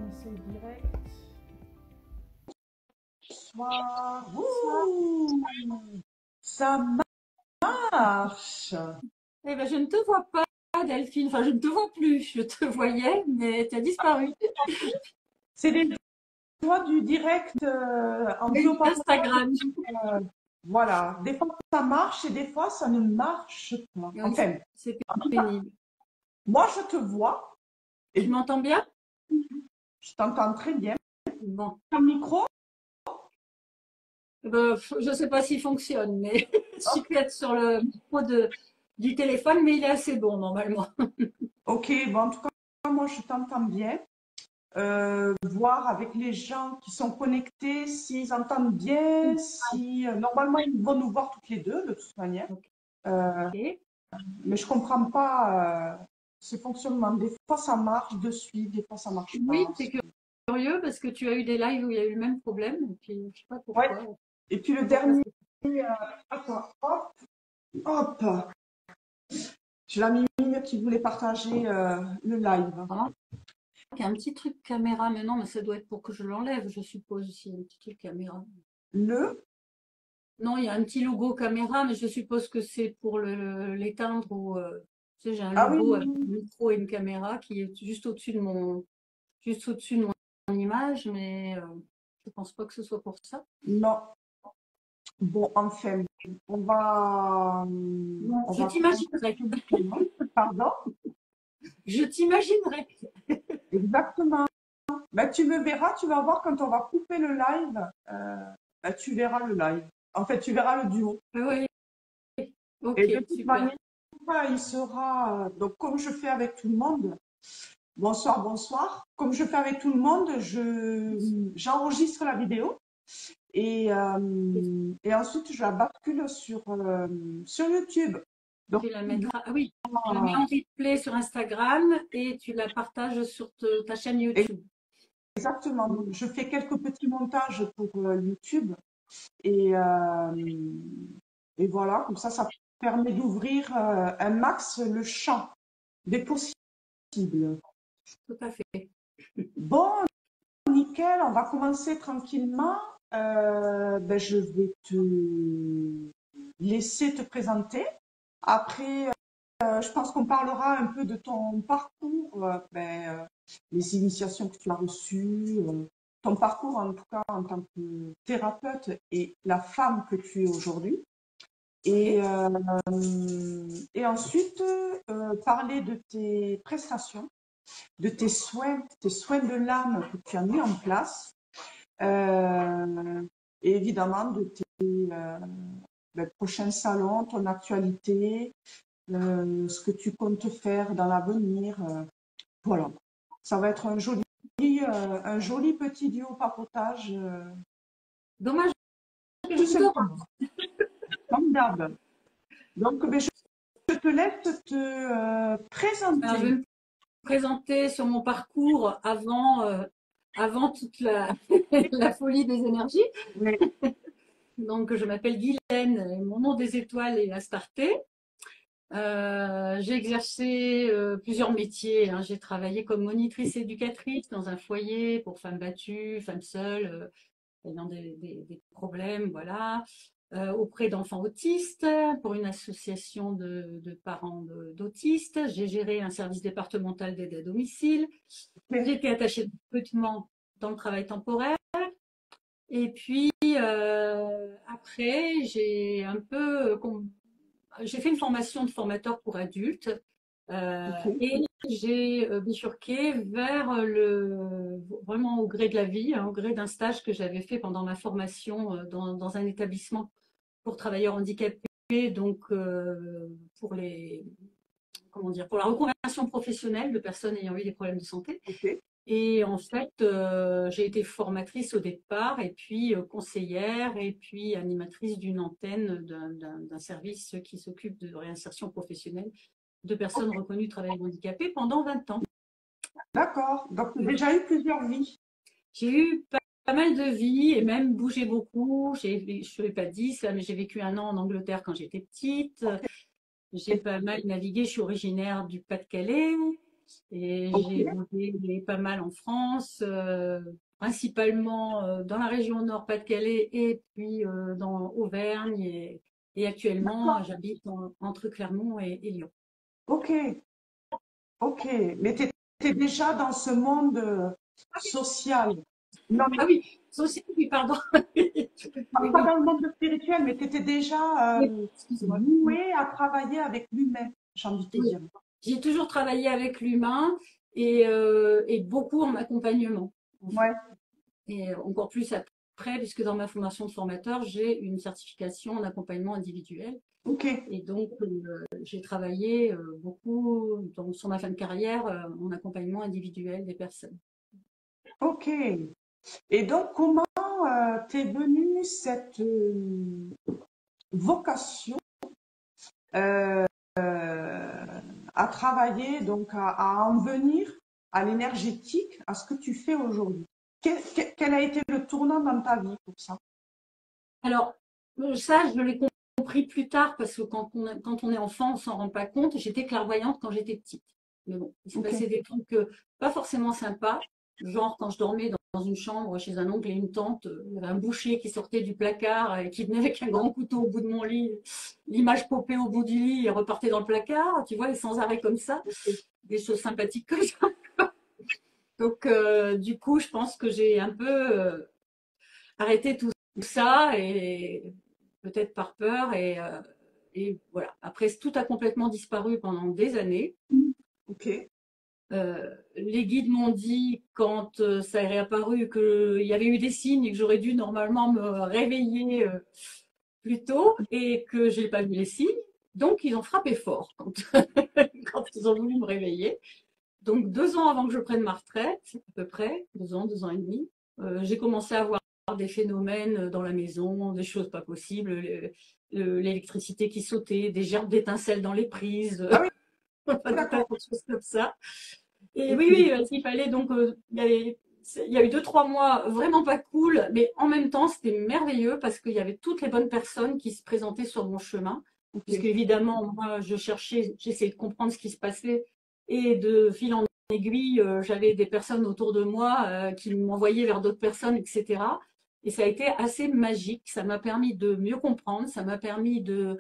commencer direct. Bonsoir. Ouh, ça marche. Eh ben, je ne te vois pas, Delphine. Enfin, je ne te vois plus. Je te voyais, mais tu as disparu. C'est les joies du direct en Oui, biopartage. Instagram. Voilà. Des fois ça marche et des fois ça ne marche pas. Oui, Enfin, c'est pénible. moi je te vois Tu et m'entends bien? je t'entends très bien. Bon. Ton micro, Je ne sais pas s'il fonctionne, mais je suis peut-être sur le micro du téléphone, mais il est assez bon normalement. ok. Bon, en tout cas, moi je t'entends bien. Voir avec les gens qui sont connectés s'ils entendent bien, si normalement ils vont nous voir toutes les deux de toute manière. Ok. Mais je comprends pas ce fonctionnement. Des fois ça marche de suite, des fois ça marche Oui, pas. c'est curieux parce que tu as eu des lives où il y a eu le même problème. Et puis, je sais pas Ouais. pourquoi. Et puis le dernier, attends, hop, hop. J'ai la mimine qui voulait partager le live. Voilà. Il y a un petit truc caméra maintenant, mais ça doit être pour que je l'enlève, je suppose, si un petit truc caméra. Le, Non, il y a un petit logo caméra, mais je suppose que c'est pour l'éteindre ou tu sais, j'ai un ah oui, logo oui, avec un oui. micro et une caméra qui est juste au-dessus de mon image, mais je pense pas que ce soit pour ça. Non. Bon, enfin, Non, on je va commencer t'imaginerai. doucement. Pardon? Je t'imaginerai. Exactement. Ben, tu me verras, tu vas voir quand on va couper le live, ben, tu verras le live. En fait, tu verras le duo. Oui, Et ok, de toute super. manière, il sera, donc comme je fais avec tout le monde, bonsoir, bonsoir, comme je fais avec tout le monde, j'enregistre la vidéo et ensuite je la bascule sur YouTube. Donc, Tu la mettras. Ah oui, tu la mets en replay sur Instagram et tu la partages sur ta chaîne YouTube. exactement, je fais quelques petits montages pour YouTube et, euh, et voilà, comme ça permet d'ouvrir un max le champ des possibles. Tout à fait. Bon, nickel, on va commencer tranquillement. Ben, je vais te laisser te présenter. Après, je pense qu'on parlera un peu de ton parcours, les initiations que tu as reçues, ton parcours en tout cas en tant que thérapeute et la femme que tu es aujourd'hui. Et, Ok. et ensuite, parler de tes prestations, de tes soins de l'âme que tu as mis en place, et évidemment de tes prochains salons, ton actualité, ce que tu comptes faire dans l'avenir. Voilà. Ça va être un joli petit duo papotage. Dommage que je Tout vous dors. simplement. Formidable. Donc, je te laisse te Alors, je vais présenter. me présenter sur mon parcours avant toute la folie des énergies. Oui. Donc, je m'appelle Guylaine et mon nom des étoiles est Astarté. J'ai exercé plusieurs métiers, hein. J'ai travaillé comme monitrice éducatrice dans un foyer pour femmes battues, femmes seules, ayant des problèmes, voilà. Auprès d'enfants autistes, pour une association de parents d'autistes. J'ai géré un service départemental d'aide à domicile. J'ai été attachée de recrutement dans le travail temporaire. Et puis, après, j'ai fait une formation de formateur pour adultes Ok. et j'ai bifurqué vers vraiment au gré de la vie, hein, au gré d'un stage que j'avais fait pendant ma formation dans un établissement pour travailleurs handicapés, donc pour la reconversion professionnelle de personnes ayant eu des problèmes de santé. Ok. Et en fait, j'ai été formatrice au départ, et puis conseillère, et puis animatrice d'une antenne d'un service qui s'occupe de réinsertion professionnelle de personnes reconnues travailleurs handicapés pendant 20 ans. D'accord. Donc, tu as déjà eu plusieurs vies. J'ai eu pas mal de vies et même bougé beaucoup. Je ne l'ai pas dit ça, mais j'ai vécu 1 an en Angleterre quand j'étais petite. J'ai pas mal navigué. Je suis originaire du Pas-de-Calais. Et Ok, j'ai évolué pas mal en France, principalement dans la région Nord-Pas-de-Calais et puis dans Auvergne. Et actuellement, d'accord. j'habite entre Clermont et Lyon. Ok, ok. Mais tu étais déjà dans ce monde social. Non, mais Ah oui, ceci, oui, pardon. Oui, pas oui, dans le monde spirituel, mais tu étais déjà oui, excuse-moi. voué à travailler avec l'humain, j'ai envie de te Oui. dire. J'ai toujours travaillé avec l'humain et beaucoup en accompagnement, en fait. Ouais, Et encore plus après, puisque dans ma formation de formateur, j'ai une certification en accompagnement individuel. ok, Et donc, j'ai travaillé beaucoup sur ma fin de carrière en accompagnement individuel des personnes. ok. Et donc, comment t'es venue cette vocation euh, à travailler, donc à en venir à l'énergétique, à ce que tu fais aujourd'hui? Quel a été le tournant dans ta vie pour ça? Alors, ça, je l'ai compris plus tard parce que quand on est enfant, on s'en rend pas compte. J'étais clairvoyante quand j'étais petite. Mais bon, il s'est Ok, passé des trucs pas forcément sympas. Genre, quand je dormais dans une chambre chez un oncle et une tante, il y avait un boucher qui sortait du placard et qui venait avec un grand couteau au bout de mon lit. L'image popait au bout du lit et repartait dans le placard. Tu vois, et sans arrêt comme ça. Des choses sympathiques comme ça. Donc, du coup, je pense que j'ai un peu arrêté tout ça et peut-être par peur et voilà. Après, tout a complètement disparu pendant des années. ok, Les guides m'ont dit quand ça est réapparu qu'il y avait eu des signes et que j'aurais dû normalement me réveiller plus tôt et que je n'ai pas vu les signes. Donc, ils ont frappé fort quand, quand ils ont voulu me réveiller. Donc, 2 ans avant que je prenne ma retraite, à peu près, 2 ans et demi, j'ai commencé à avoir des phénomènes dans la maison, des choses pas possibles, l'électricité qui sautait, des gerbes d'étincelles dans les prises, ah oui, pas tout un d'accord, tas de choses comme ça. Et oui, ok, oui, il fallait donc, il y a eu 2, 3 mois vraiment pas cool, mais en même temps, c'était merveilleux parce qu'il y avait toutes les bonnes personnes qui se présentaient sur mon chemin. ok, Puisque évidemment, moi, j'essayais de comprendre ce qui se passait et de fil en aiguille, j'avais des personnes autour de moi qui m'envoyaient vers d'autres personnes, etc. Et ça a été assez magique. Ça m'a permis de mieux comprendre, ça m'a permis de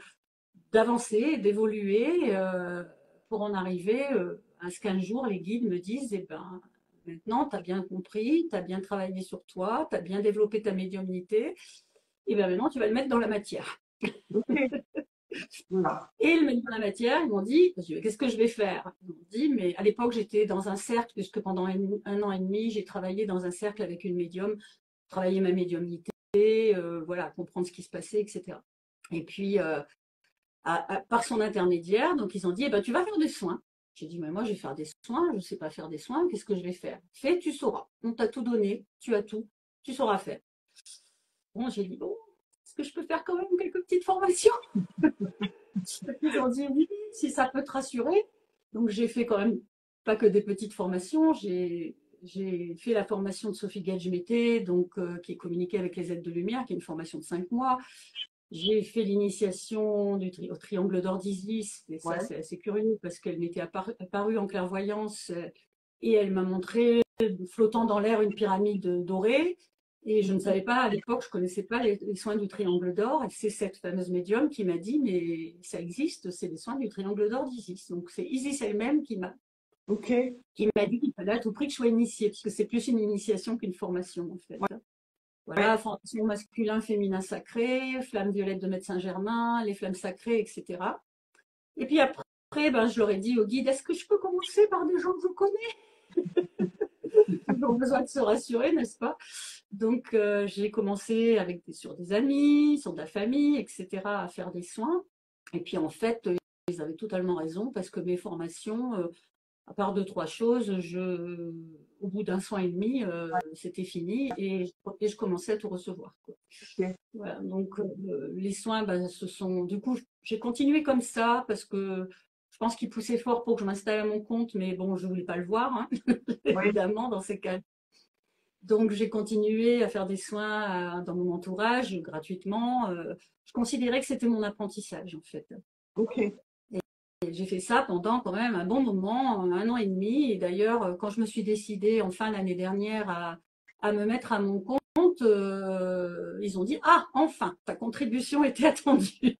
d'avancer, d'évoluer pour en arriver à ce qu'un jour les guides me disent, eh ben, maintenant, tu as bien compris, tu as bien travaillé sur toi, tu as bien développé ta médiumnité, et bien maintenant, tu vas le mettre dans la matière. ok, voilà. Et le mettre dans la matière, ils m'ont dit, qu'est-ce que je vais faire? Ils m'ont dit, mais à l'époque, j'étais dans un cercle, puisque pendant un an et demi, j'ai travaillé dans un cercle avec une médium, travailler ma médiumnité, voilà, comprendre ce qui se passait, etc. Et puis, par son intermédiaire. Donc, ils ont dit, eh ben, tu vas faire des soins. J'ai dit, mais moi, je vais faire des soins, je ne sais pas faire des soins, qu'est-ce que je vais faire? Fais, tu sauras. On t'a tout donné, tu as tout, tu sauras faire. Bon, j'ai dit, bon, est-ce que je peux faire quand même quelques petites formations? Ils ont dit, oui, si ça peut te rassurer. Donc, j'ai fait quand même pas que des petites formations, j'ai fait la formation de Sophie Gage-Mété, donc qui est communiquée avec les aides de lumière, qui est une formation de 5 mois. J'ai fait l'initiation au triangle d'or d'Isis, et ça Ouais, c'est assez curieux parce qu'elle m'était apparue en clairvoyance et elle m'a montré flottant dans l'air une pyramide dorée. Et je ne savais pas, à l'époque, je ne connaissais pas les soins du triangle d'or. Et c'est cette fameuse médium qui m'a dit, mais ça existe, c'est les soins du triangle d'or d'Isis. Donc c'est Isis elle-même ok, qui m'a dit qu'il fallait à tout prix que je sois initiée, parce que c'est plus une initiation qu'une formation en fait. ouais, Voilà, ouais, formation masculin, féminin sacré, flamme violette de Médecin Germain, les flammes sacrées, etc. Et puis après, ben, je leur ai dit au guide, est-ce que je peux commencer par des gens que je connais? Ils ont besoin de se rassurer, n'est-ce pas? Donc, j'ai commencé sur des amis, sur de la famille, etc., à faire des soins. Et puis, en fait, ils avaient totalement raison parce que mes formations, à part 2, 3 choses, au bout d'un soin et demi, c'était fini et je commençais à tout recevoir, quoi. ok, Voilà, donc les soins, ben, du coup, j'ai continué comme ça parce que je pense qu'ils poussaient fort pour que je m'installe à mon compte, mais bon, je voulais pas le voir, hein, ouais, évidemment, dans ces cas. Donc j'ai continué à faire des soins dans mon entourage gratuitement. Je considérais que c'était mon apprentissage, en fait. ok. j'ai fait ça pendant quand même un bon moment, 1 an et demi. Et d'ailleurs, quand je me suis décidée en fin d'année dernière à me mettre à mon compte, ils ont dit, ah, enfin, ta contribution était attendue.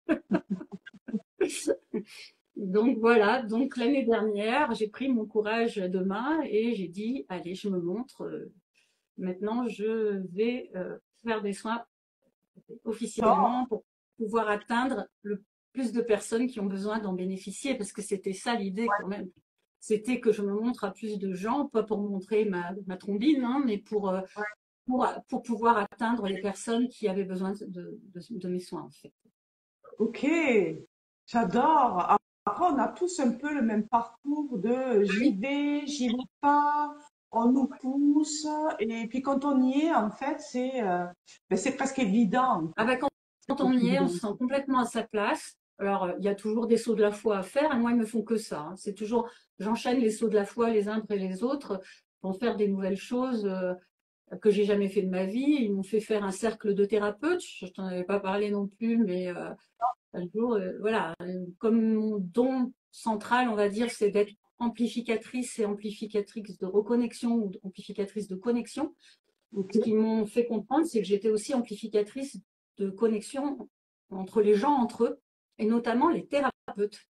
Donc voilà, donc l'année dernière, j'ai pris mon courage à deux mains et j'ai dit, allez, je me montre. Maintenant, je vais faire des soins Non. officiellement pour pouvoir atteindre le plus de personnes qui ont besoin d'en bénéficier, parce que c'était ça l'idée quand même. C'était que je me montre à plus de gens, pas pour montrer ma trombine, hein, mais pour pouvoir atteindre les personnes qui avaient besoin de mes soins, en fait. Ok, j'adore. Après, on a tous un peu le même parcours de j'y vais pas, on nous pousse, et puis quand on y est, en fait, c'est presque évident. Ah bah, quand on y est, on se sent complètement à sa place. Alors, il y a toujours des sauts de la foi à faire, et moi, ils me font que ça, hein. C'est toujours, j'enchaîne les sauts de la foi les uns après les autres pour faire des nouvelles choses que j'ai jamais fait de ma vie. Ils m'ont fait faire un cercle de thérapeutes. Je t'en avais pas parlé non plus, mais un jour, voilà, comme mon don central, on va dire, c'est d'être amplificatrice et amplificatrice de reconnexion ou amplificatrice de connexion. Ok, Ce qu'ils m'ont fait comprendre, c'est que j'étais aussi amplificatrice de connexion entre les gens, entre eux, et notamment les thérapeutes.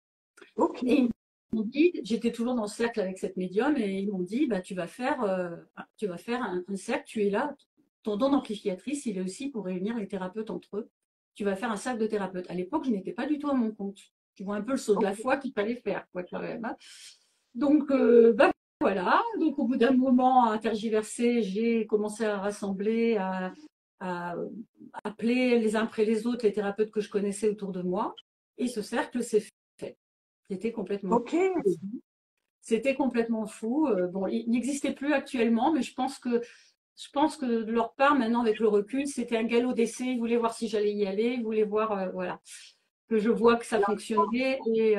ok, Et ils m'ont dit, j'étais toujours dans le cercle avec cette médium, et ils m'ont dit, bah, tu vas faire un cercle, tu es là, ton don d'amplificatrice, il est aussi pour réunir les thérapeutes entre eux. Tu vas faire un cercle de thérapeutes. À l'époque, je n'étais pas du tout à mon compte. Tu vois un peu le saut de la ok. foi qu'il fallait faire, quoi, quand même, hein. Donc, bah, voilà. Donc, au bout d'un moment à tergiverser, j'ai commencé à rassembler, à appeler les uns après les autres les thérapeutes que je connaissais autour de moi. Et ce cercle s'est fait. C'était complètement Ok. fou. C'était complètement fou. Bon, il n'existait plus actuellement, mais je pense que de leur part, maintenant, avec le recul, c'était un galop d'essai. Ils voulaient voir si j'allais y aller. Ils voulaient voir, voilà, que je vois que ça fonctionnait. Et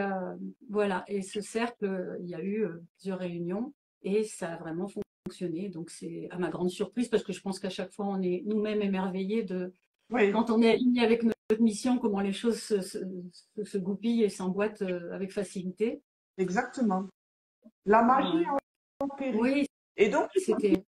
voilà. Et ce cercle, il y a eu plusieurs réunions et ça a vraiment fonctionné. Donc, c'est à ma grande surprise parce que je pense qu'à chaque fois, on est nous-mêmes émerveillés de Oui, quand on est aligné avec notre mission, comment les choses se goupillent et s'emboîtent avec facilité. exactement. La magie Ouais. a opéré. Oui, Et donc, c'était.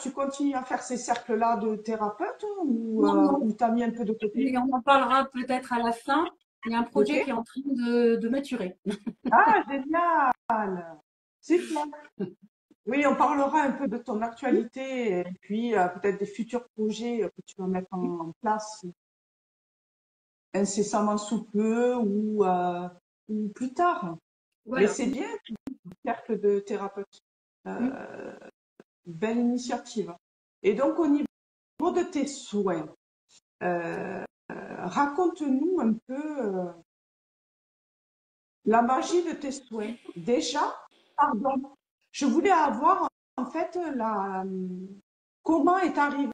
tu continues à faire ces cercles-là de thérapeute Non, non, ou t'as mis un peu de côté? mais on en parlera peut-être à la fin. Il y a un Ok. projet qui est en train de maturer. Ah, génial. Super. Oui, on parlera un peu de ton actualité et puis peut-être des futurs projets que tu vas mettre en place incessamment sous peu ou plus tard. Mais Voilà. c'est bien, le cercle de thérapeutes. Euh, Belle initiative. Et donc, au niveau de tes souhaits, raconte-nous un peu la magie de tes souhaits. Déjà, pardon, je voulais avoir en fait comment est arrivé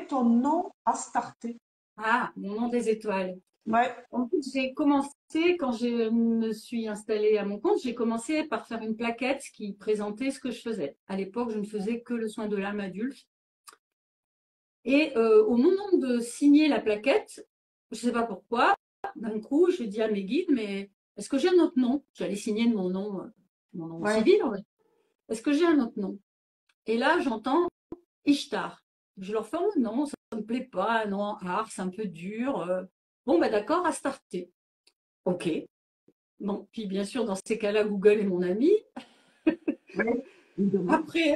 ton nom à starter. Ah, mon nom des étoiles. Ouais, En fait, j'ai commencé, quand je me suis installée à mon compte, j'ai commencé par faire une plaquette qui présentait ce que je faisais. À l'époque, je ne faisais que le soin de l'âme adulte. Et au moment de signer la plaquette, je ne sais pas pourquoi, d'un coup, je dis à mes guides, mais est-ce que j'ai un autre nom? J'allais signer de mon nom ouais, civil, ouais. Est-ce que j'ai un autre nom? Et là, j'entends Ishtar. Je leur fais, oh non, ça ne me plaît pas, non, art, c'est un peu dur. Bon, bah d'accord, à starter. Ok. Bon, puis bien sûr, dans ces cas-là, Google est mon ami. ouais, évidemment. Après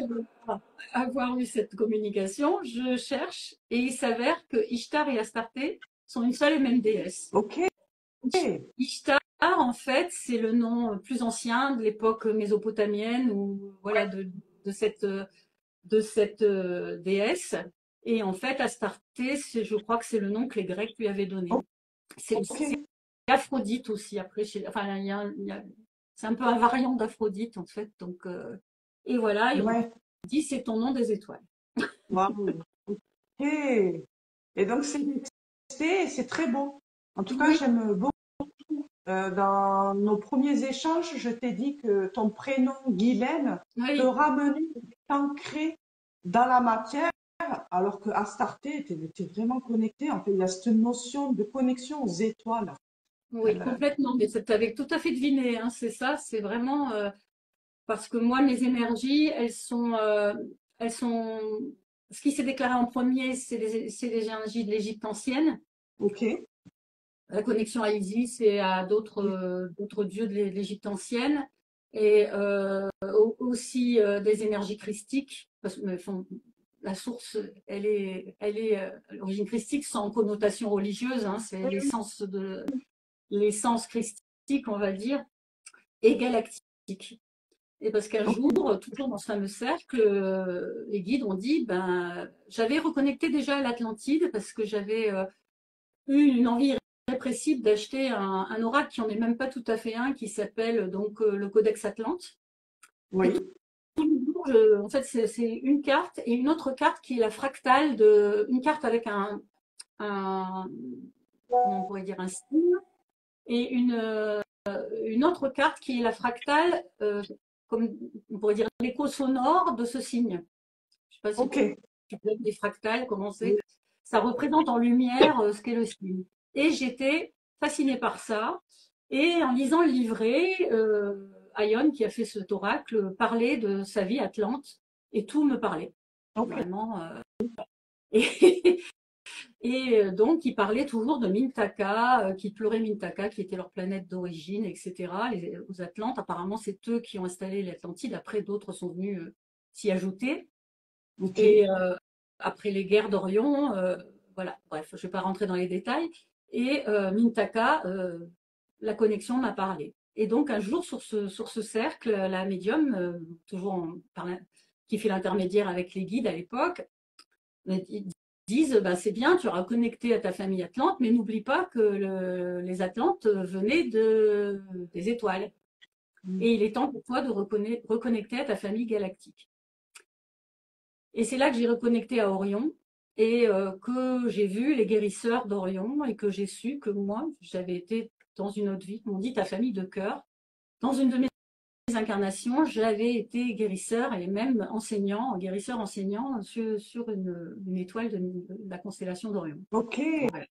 avoir eu cette communication, je cherche et il s'avère que Ishtar et Astarté sont une seule et même déesse. Ok, Ishtar, en fait, c'est le nom plus ancien de l'époque mésopotamienne ou voilà de cette déesse. Et en fait, Astarté, je crois que c'est le nom que les Grecs lui avaient donné. ok, C'est Aphrodite aussi. Après, enfin, c'est un peu un variant d'Aphrodite en fait. Donc, et voilà, et on ouais, dit c'est ton nom des étoiles. waouh, ok. Et donc c'est resté et c'est très beau. En tout cas, Oui, j'aime beaucoup. Dans nos premiers échanges, je t'ai dit que ton prénom, Guylaine, te oui, ramenait, t'ancrer dans la matière, alors que Astarté était vraiment connecté. En fait, il y a cette notion de connexion aux étoiles. Oui, complètement. Mais c'est avec tout à fait deviné, hein, c'est ça. C'est vraiment parce que moi, mes énergies, elles sont. Ce qui s'est déclaré en premier, c'est les énergies de l'Égypte ancienne, Ok. la connexion à Isis et à d'autres dieux de l'Égypte ancienne, et aussi des énergies christiques, parce que la source, elle est l'origine christique sans connotation religieuse, hein, c'est l'essence christique, on va dire, et galactique. Et parce qu'un jour, toujours dans ce fameux cercle, les guides ont dit, ben, j'avais reconnecté déjà à l'Atlantide parce que j'avais eu une envie irrépressible d'acheter un oracle qui en est même pas tout à fait un, qui s'appelle donc le Codex Atlante. Et Oui. tous les jours, en fait, c'est une carte et une autre carte qui est la fractale une carte avec un comment on pourrait dire, un signe, et une autre carte qui est la fractale, comme on pourrait dire l'écho sonore de ce signe. Je sais pas si Ok. tu peux des fractales, comment c'est. Ça représente en lumière ce qu'est le signe. Et j'étais fascinée par ça. Et en lisant le livret, Ion, qui a fait cet oracle, parlait de sa vie atlante et tout me parlait. Ok. Vraiment. Et, donc, ils parlaient toujours de Mintaka, qui pleurait Mintaka, qui était leur planète d'origine, etc. Aux Atlantes, apparemment, c'est eux qui ont installé l'Atlantide. Après, d'autres sont venus s'y ajouter. Ok. Et après les guerres d'Orion, voilà, bref, je ne vais pas rentrer dans les détails. Et Mintaka, la connexion m'a parlé. Et donc, un jour, sur ce cercle, la médium, toujours qui fait l'intermédiaire avec les guides à l'époque, ils disent, bah, c'est bien, tu auras connecté à ta famille Atlante, mais n'oublie pas que les Atlantes venaient des étoiles. Et il est temps pour toi de reconnecter à ta famille galactique. Et c'est là que j'ai reconnecté à Orion et que j'ai vu les guérisseurs d'Orion et que j'ai su que moi, j'avais été dans une autre vie, on dit ta famille de cœur. Dans une de mes incarnations, j'avais été guérisseur et même guérisseur enseignant sur une étoile de la constellation d'Orion. Ok. Voilà.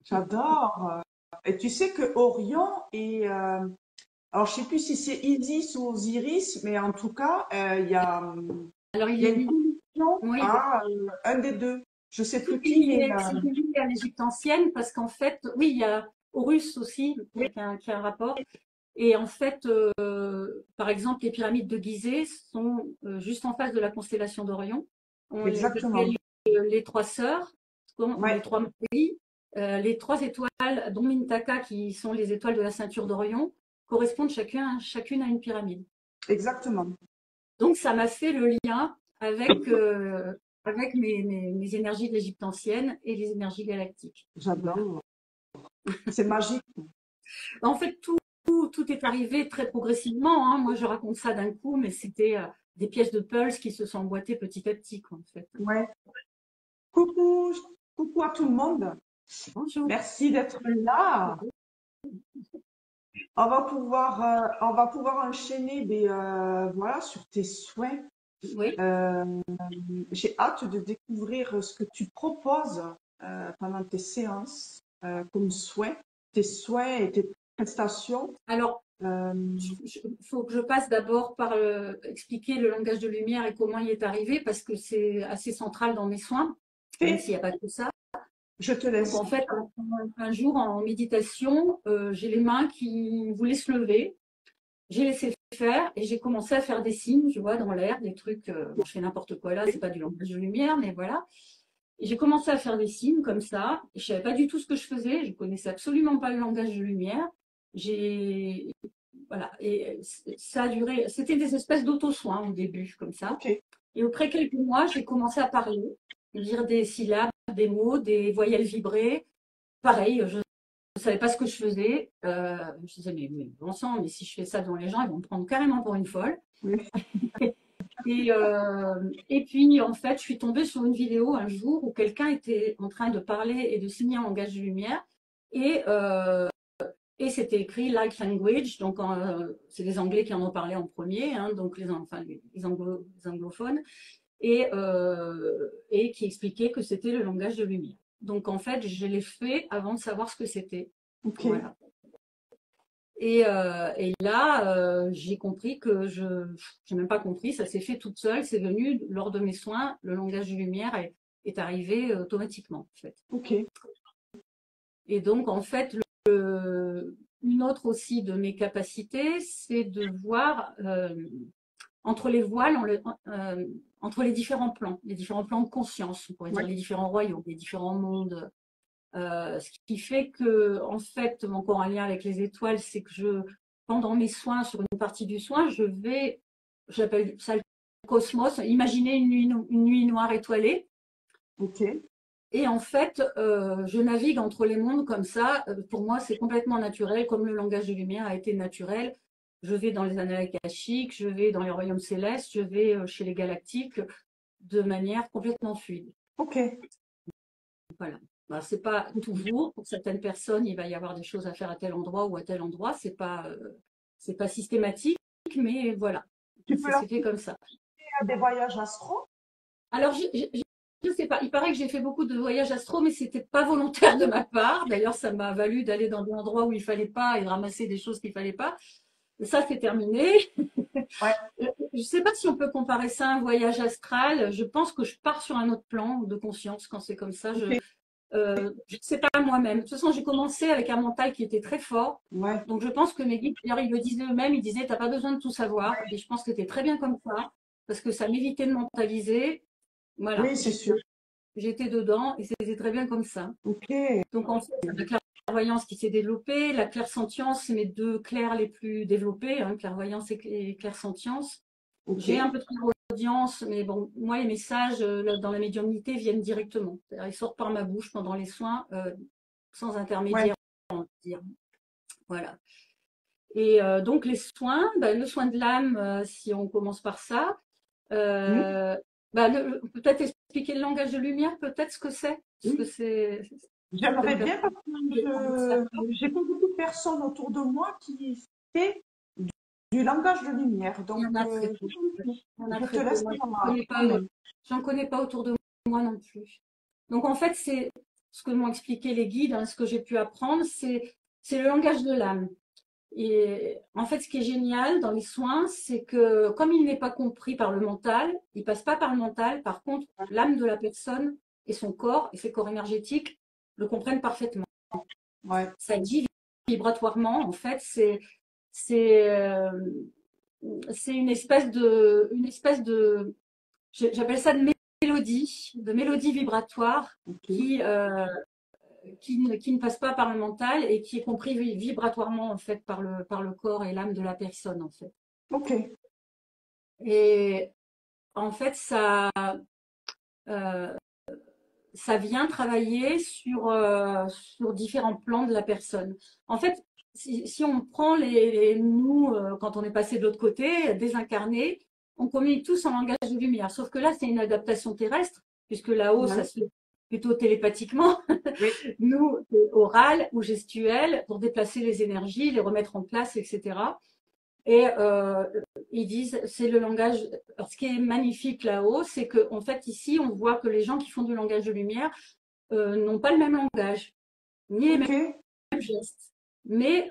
J'adore. Et tu sais que Orion est, alors je sais plus si c'est Isis ou Osiris, mais en tout cas, Alors, il y a une connexion oui, à un des deux. Je sais tout plus est qui, mais lié à l'Égypte ancienne parce qu'en fait, oui, il y a Horus aussi qui a un rapport. Et en fait, par exemple, les pyramides de Gizeh sont juste en face de la constellation d'Orion. On les appelle exactement. les trois sœurs, les Ouais, trois pays. Les trois étoiles, dont Mintaka, qui sont les étoiles de la ceinture d'Orion, correspondent chacune à une pyramide. exactement. Donc, ça m'a fait le lien avec mes énergies de l'Égypte ancienne et les énergies galactiques. Voilà. J'adore. C'est magique. En fait, tout est arrivé très progressivement, hein. Moi, je raconte ça d'un coup, mais c'était des pièces de Pulse qui se sont emboîtées petit à petit, quoi, en fait. Ouais. Coucou, coucou à tout le monde. Bonjour. Merci d'être là. On va pouvoir enchaîner voilà, sur tes souhaits. Oui. Euh, j'ai hâte de découvrir ce que tu proposes pendant tes séances comme souhaits, tes souhaits et tes prestations. Alors, Euh, il faut que je passe d'abord par expliquer le langage de lumière et comment il est arrivé, parce que c'est assez central dans mes soins, même s'il n'y a pas que ça. je te Donc, laisse. en fait, un jour en méditation, j'ai les mains qui voulaient se lever. J'ai laissé faire et j'ai commencé à faire des signes, tu vois, dans l'air, des trucs. Bon, je fais n'importe quoi là, c'est pas du langage de lumière, mais voilà. Et j'ai commencé à faire des signes comme ça. Et je savais pas du tout ce que je faisais. Je connaissais absolument pas le langage de lumière. J'ai voilà. Et ça a duré. C'était des espèces d'auto-soins au début, comme ça. Ok, Et après quelques mois, j'ai commencé à parler, dire des syllabes, des mots, des voyelles vibrées. Pareil, je ne savais pas ce que je faisais. Je me disais, mais bon sang, mais si je fais ça devant les gens, ils vont me prendre carrément pour une folle. oui, Et puis, en fait, je suis tombée sur une vidéo un jour où quelqu'un était en train de parler et de signer en langage de lumière. Et, euh, et c'était écrit Light Language. Donc, c'est les Anglais qui en ont parlé en premier, hein, donc les anglophones. Et qui expliquait que c'était le langage de lumière. Donc, en fait, je l'ai fait avant de savoir ce que c'était. Ok. Voilà. Et là, j'ai compris que j'ai même pas compris, ça s'est fait toute seule, c'est venu lors de mes soins, le langage de lumière est arrivé automatiquement, en fait. Ok. Et donc, en fait, une autre aussi de mes capacités, c'est de voir entre les voiles, entre les différents plans de conscience, on pourrait dire Ouais. les différents royaumes, les différents mondes. Ce qui fait que, en fait, encore un lien avec les étoiles, c'est que pendant mes soins, sur une partie du soin, j'appelle ça le cosmos, imaginer une nuit noire étoilée. Ok. Et en fait, je navigue entre les mondes comme ça. Pour moi, c'est complètement naturel, comme le langage de lumière a été naturel. Je vais dans les annales akashiques, je vais dans les royaumes célestes, je vais chez les galactiques de manière complètement fluide. Ok. Voilà. Ben, c'est pas toujours. Pour certaines personnes, il va y avoir des choses à faire à tel endroit ou à tel endroit. C'est pas systématique, mais voilà. Tu peux Ça leur s'est fait comme ça. faire des voyages astro? Alors, je sais pas. Il paraît que j'ai fait beaucoup de voyages astro, mais c'était pas volontaire de ma part. D'ailleurs, ça m'a valu d'aller dans des endroits où il fallait pas et de ramasser des choses qu'il fallait pas. Ça, c'est terminé. Ouais. Je sais pas si on peut comparer ça à un voyage astral. Je pense que je pars sur un autre plan de conscience quand c'est comme ça. Ok. Je ne sais pas moi-même. De toute façon, j'ai commencé avec un mental qui était très fort. Ouais. Donc, je pense que mes guides, d'ailleurs, ils le disaient eux-mêmes, ils disaient, t'as pas besoin de tout savoir. Et je pense que c'était très bien comme ça, parce que ça m'évitait de mentaliser. Voilà, Oui, c'est sûr. j'étais dedans et c'était très bien comme ça. Ok. Donc, en fait, la clairvoyance qui s'est développée, la clairsentience, c'est mes deux clairs les plus développés, hein, clairvoyance et clairsentience. Ok. J'ai un peu de clairaudience, mais bon, moi, les messages dans la médiumnité viennent directement. Ils sortent par ma bouche pendant les soins, sans Ouais. intermédiaire, on va dire. Voilà. Et donc, les soins, ben, le soin de l'âme, si on commence par ça, Hmm. euh, ben, peut-être expliquer le langage de lumière, peut-être ce que c'est. Ce que Oui. c'est. J'aimerais Certaines bien parce personnes ça. que j'ai pas beaucoup de personnes autour de moi qui fait du langage de lumière. Il y Donc, en a très peu. Il y en a je te très peu. laisse Moi, parler. j'en connais pas autour de moi non plus. Donc, en fait, c'est ce que m'ont expliqué les guides, hein, ce que j'ai pu apprendre, c'est le langage de l'âme. Et en fait, ce qui est génial dans les soins, c'est que comme il n'est pas compris par le mental, il passe pas par le mental. Par contre, l'âme de la personne et son corps et ses corps énergétiques le comprennent parfaitement. Ouais. Ça dit vibratoirement, en fait, c'est euh, c'est une espèce de, j'appelle ça de mélodie vibratoire Ok. qui qui ne passe pas par le mental et qui est compris vibratoirement en fait par le corps et l'âme de la personne en fait. Ok. Et en fait euh, ça vient travailler sur différents plans de la personne. En fait, si on prend nous quand on est passé de l'autre côté, désincarnés, on communique tous en langage de lumière. Sauf que là, c'est une adaptation terrestre puisque là-haut, ça Ouais. se fait plutôt télépathiquement. Oui. Nous, c'est oral ou gestuel pour déplacer les énergies, les remettre en place, etc. Et ils disent, c'est le langage. Alors, ce qui est magnifique là-haut, c'est qu'en fait, ici, on voit que les gens qui font du langage de lumière n'ont pas le même langage, ni les mêmes Ok. gestes. Mais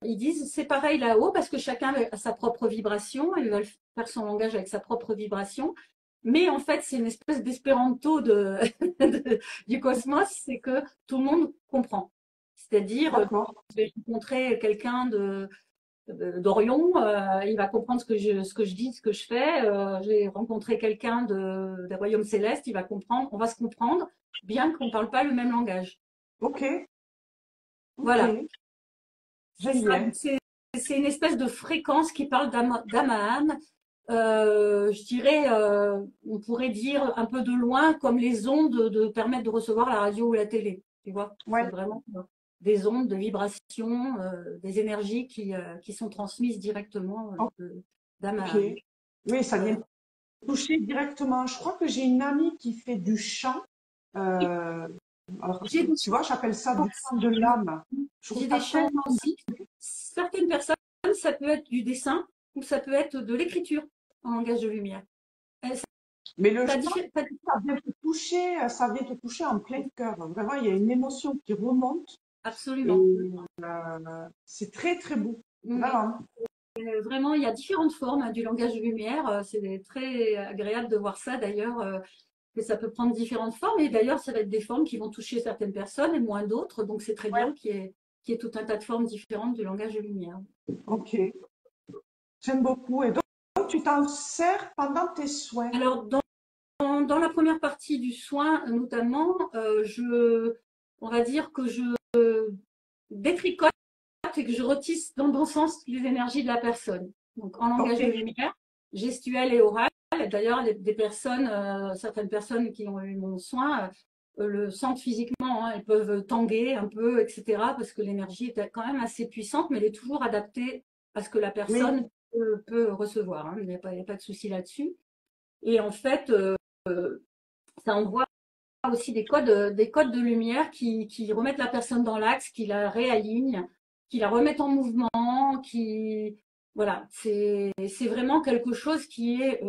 ils disent, c'est pareil là-haut, parce que chacun a sa propre vibration, ils veulent faire son langage avec sa propre vibration. Mais en fait, c'est une espèce d'espéranto du cosmos, c'est que tout le monde comprend. C'est-à-dire, D'accord. je vais rencontrer quelqu'un d'Orion, il va comprendre ce que je dis, ce que je fais. J'ai rencontré quelqu'un des royaumes célestes, il va comprendre, on va se comprendre, bien qu'on ne parle pas le même langage. Ok. Ok. Voilà, c'est J'aime ça. bien. C'est une espèce de fréquence qui parle d'âme à âme. Je dirais, on pourrait dire un peu de loin, comme les ondes permettent de recevoir la radio ou la télé. Tu vois, c'est Ouais. vraiment des ondes de vibration, des énergies qui sont transmises directement d'âme à Ok. âme. Oui, ça vient Voilà. toucher directement. Je crois que j'ai une amie qui fait du chant. Euh, alors, J'ai des tu vois, j'appelle ça du chant de l'âme. Je trouve j'ai ça des chants tellement. aussi. Certaines personnes, ça peut être du dessin ou ça peut être de l'écriture en langage de lumière. Ça, Mais le ça chant, diffère- ça vient te toucher en plein cœur. Vraiment, il y a une émotion qui remonte. Et absolument. c'est très, très beau. Oui. Vraiment. Vraiment, il y a différentes formes du langage de lumière. C'est très agréable de voir ça d'ailleurs, que ça peut prendre différentes formes. Et d'ailleurs, ça va être des formes qui vont toucher certaines personnes et moins d'autres. Donc, c'est très bien qu'il y ait tout un tas de formes différentes du langage de lumière. Ok. J'aime beaucoup. Et donc, tu t'en sers pendant tes soins. Alors, dans la première partie du soin, notamment, on va dire que je détricote et que je retisse dans le bon sens les énergies de la personne. Donc, en langage de Ok. lumière, gestuel et oral. D'ailleurs, des personnes, certaines personnes qui ont eu mon soin, le sentent physiquement. Hein. Elles peuvent tanguer un peu, etc. Parce que l'énergie est quand même assez puissante, mais elle est toujours adaptée à ce que la Oui. personne peut recevoir. Hein. Il n'y a pas de souci là-dessus. Et en fait, ça envoie aussi des codes de lumière qui remettent la personne dans l'axe, qui la réalignent, qui la remettent en mouvement, voilà, c'est vraiment quelque chose qui est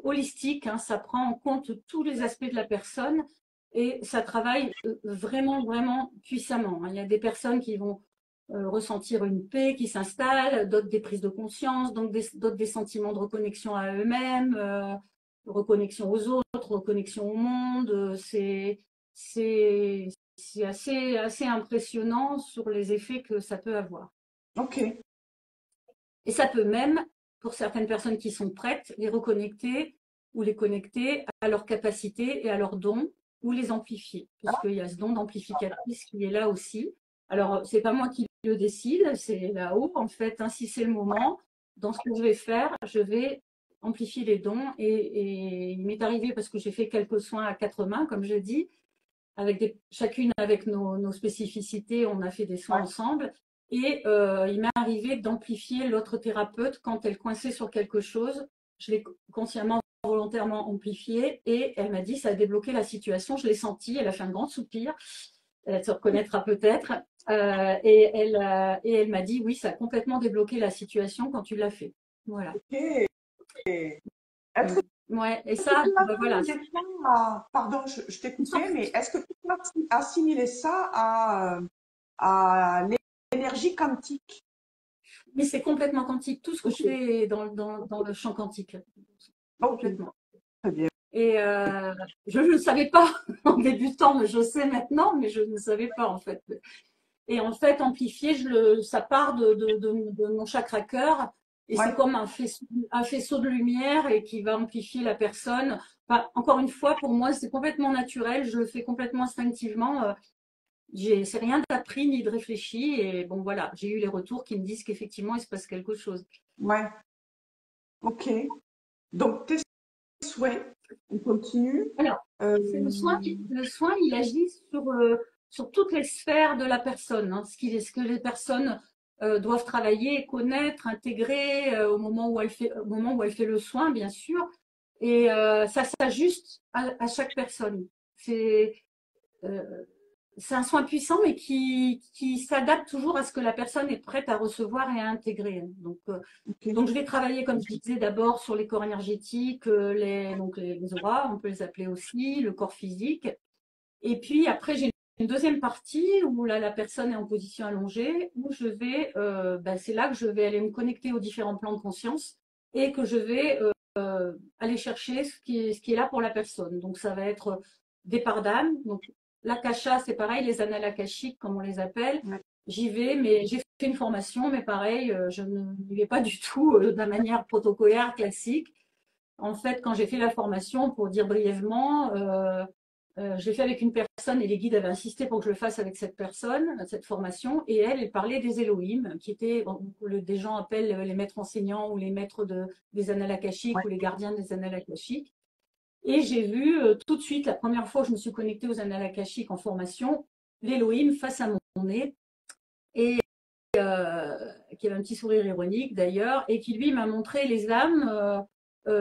holistique. Hein, ça prend en compte tous les aspects de la personne et ça travaille vraiment, vraiment puissamment. Hein. Il y a des personnes qui vont ressentir une paix qui s'installe, d'autres des prises de conscience, donc d'autres des sentiments de reconnexion à eux-mêmes, reconnexion aux autres, reconnexion au monde. C'est assez impressionnant sur les effets que ça peut avoir. Ok. Et ça peut même, pour certaines personnes qui sont prêtes, les reconnecter ou les connecter à leurs capacités et à leurs dons ou les amplifier, puisqu'il y a ce don d'amplificatrice qui est là aussi. Alors, c'est pas moi qui le décide, c'est là-haut. En fait, ainsi c'est le moment. Dans ce que je vais faire, je vais amplifier les dons. Et il m'est arrivé, parce que j'ai fait quelques soins à quatre mains, comme je dis, chacune avec nos spécificités, on a fait des soins Ouais. ensemble. Et il m'est arrivé d'amplifier l'autre thérapeute quand elle coinçait sur quelque chose. Je l'ai consciemment, volontairement amplifié et elle m'a dit ça a débloqué la situation. Je l'ai senti. Elle a fait un grand soupir. Elle se reconnaîtra peut-être. Et elle m'a dit oui, ça a complètement débloqué la situation quand tu l'as fait. Voilà. Ok. Est-ce que Ouais. Et tu ça, peux ben voilà. assimiler ça pardon, je t'ai coupé, mais est-ce que tu peux assimiler ça à l'énergie quantique? Mais c'est complètement quantique. Tout ce que je Ok. fais est dans le champ quantique. Ok. Complètement. Très bien. Et je ne le savais pas en débutant, mais je sais maintenant, mais je ne savais pas en fait. Et en fait, amplifier, ça part de mon chakra cœur et c'est Ouais. comme un faisceau de lumière et qui va amplifier la personne. Enfin, encore une fois, pour moi, c'est complètement naturel. Je le fais complètement instinctivement. C'est rien d'appris ni de réfléchi. Et bon, voilà, j'ai eu les retours qui me disent qu'effectivement, il se passe quelque chose. Ouais. Ok. Donc, tes souhaits, on continue. Alors, Euh, c'est le soin, il agit sur toutes les sphères de la personne, hein, ce que les personnes doivent travailler, connaître, intégrer au moment où elle fait le soin, bien sûr. Et ça s'ajuste à chaque personne. C'est euh, c'est un soin puissant, mais qui s'adapte toujours à ce que la personne est prête à recevoir et à intégrer. ok. Donc je vais travailler, comme je disais, d'abord sur les corps énergétiques, les auras, on peut les appeler aussi, le corps physique. Et puis après, j'ai une deuxième partie où là, la personne est en position allongée, où c'est là que je vais aller me connecter aux différents plans de conscience et que je vais aller chercher ce qui est là pour la personne. Donc ça va être des parts d'âme. Donc l'akasha, c'est pareil, les annales akashiques, comme on les appelle. Ouais. J'y vais, mais j'ai fait une formation, mais pareil, je n'y vais pas du tout de la manière protocolaire classique. En fait, quand j'ai fait la formation, pour dire brièvement, j'ai fait avec une personne et les guides avaient insisté pour que je le fasse avec cette personne, cette formation, et elle parlait des Elohim, qui étaient, des gens appellent les maîtres enseignants ou les maîtres des annales akashiques Ouais. ou les gardiens des annales akashiques. Et j'ai vu tout de suite, la première fois que je me suis connectée aux annales akashiques en formation, l'Elohim face à mon nez, et qui avait un petit sourire ironique d'ailleurs, et qui lui m'a montré les âmes,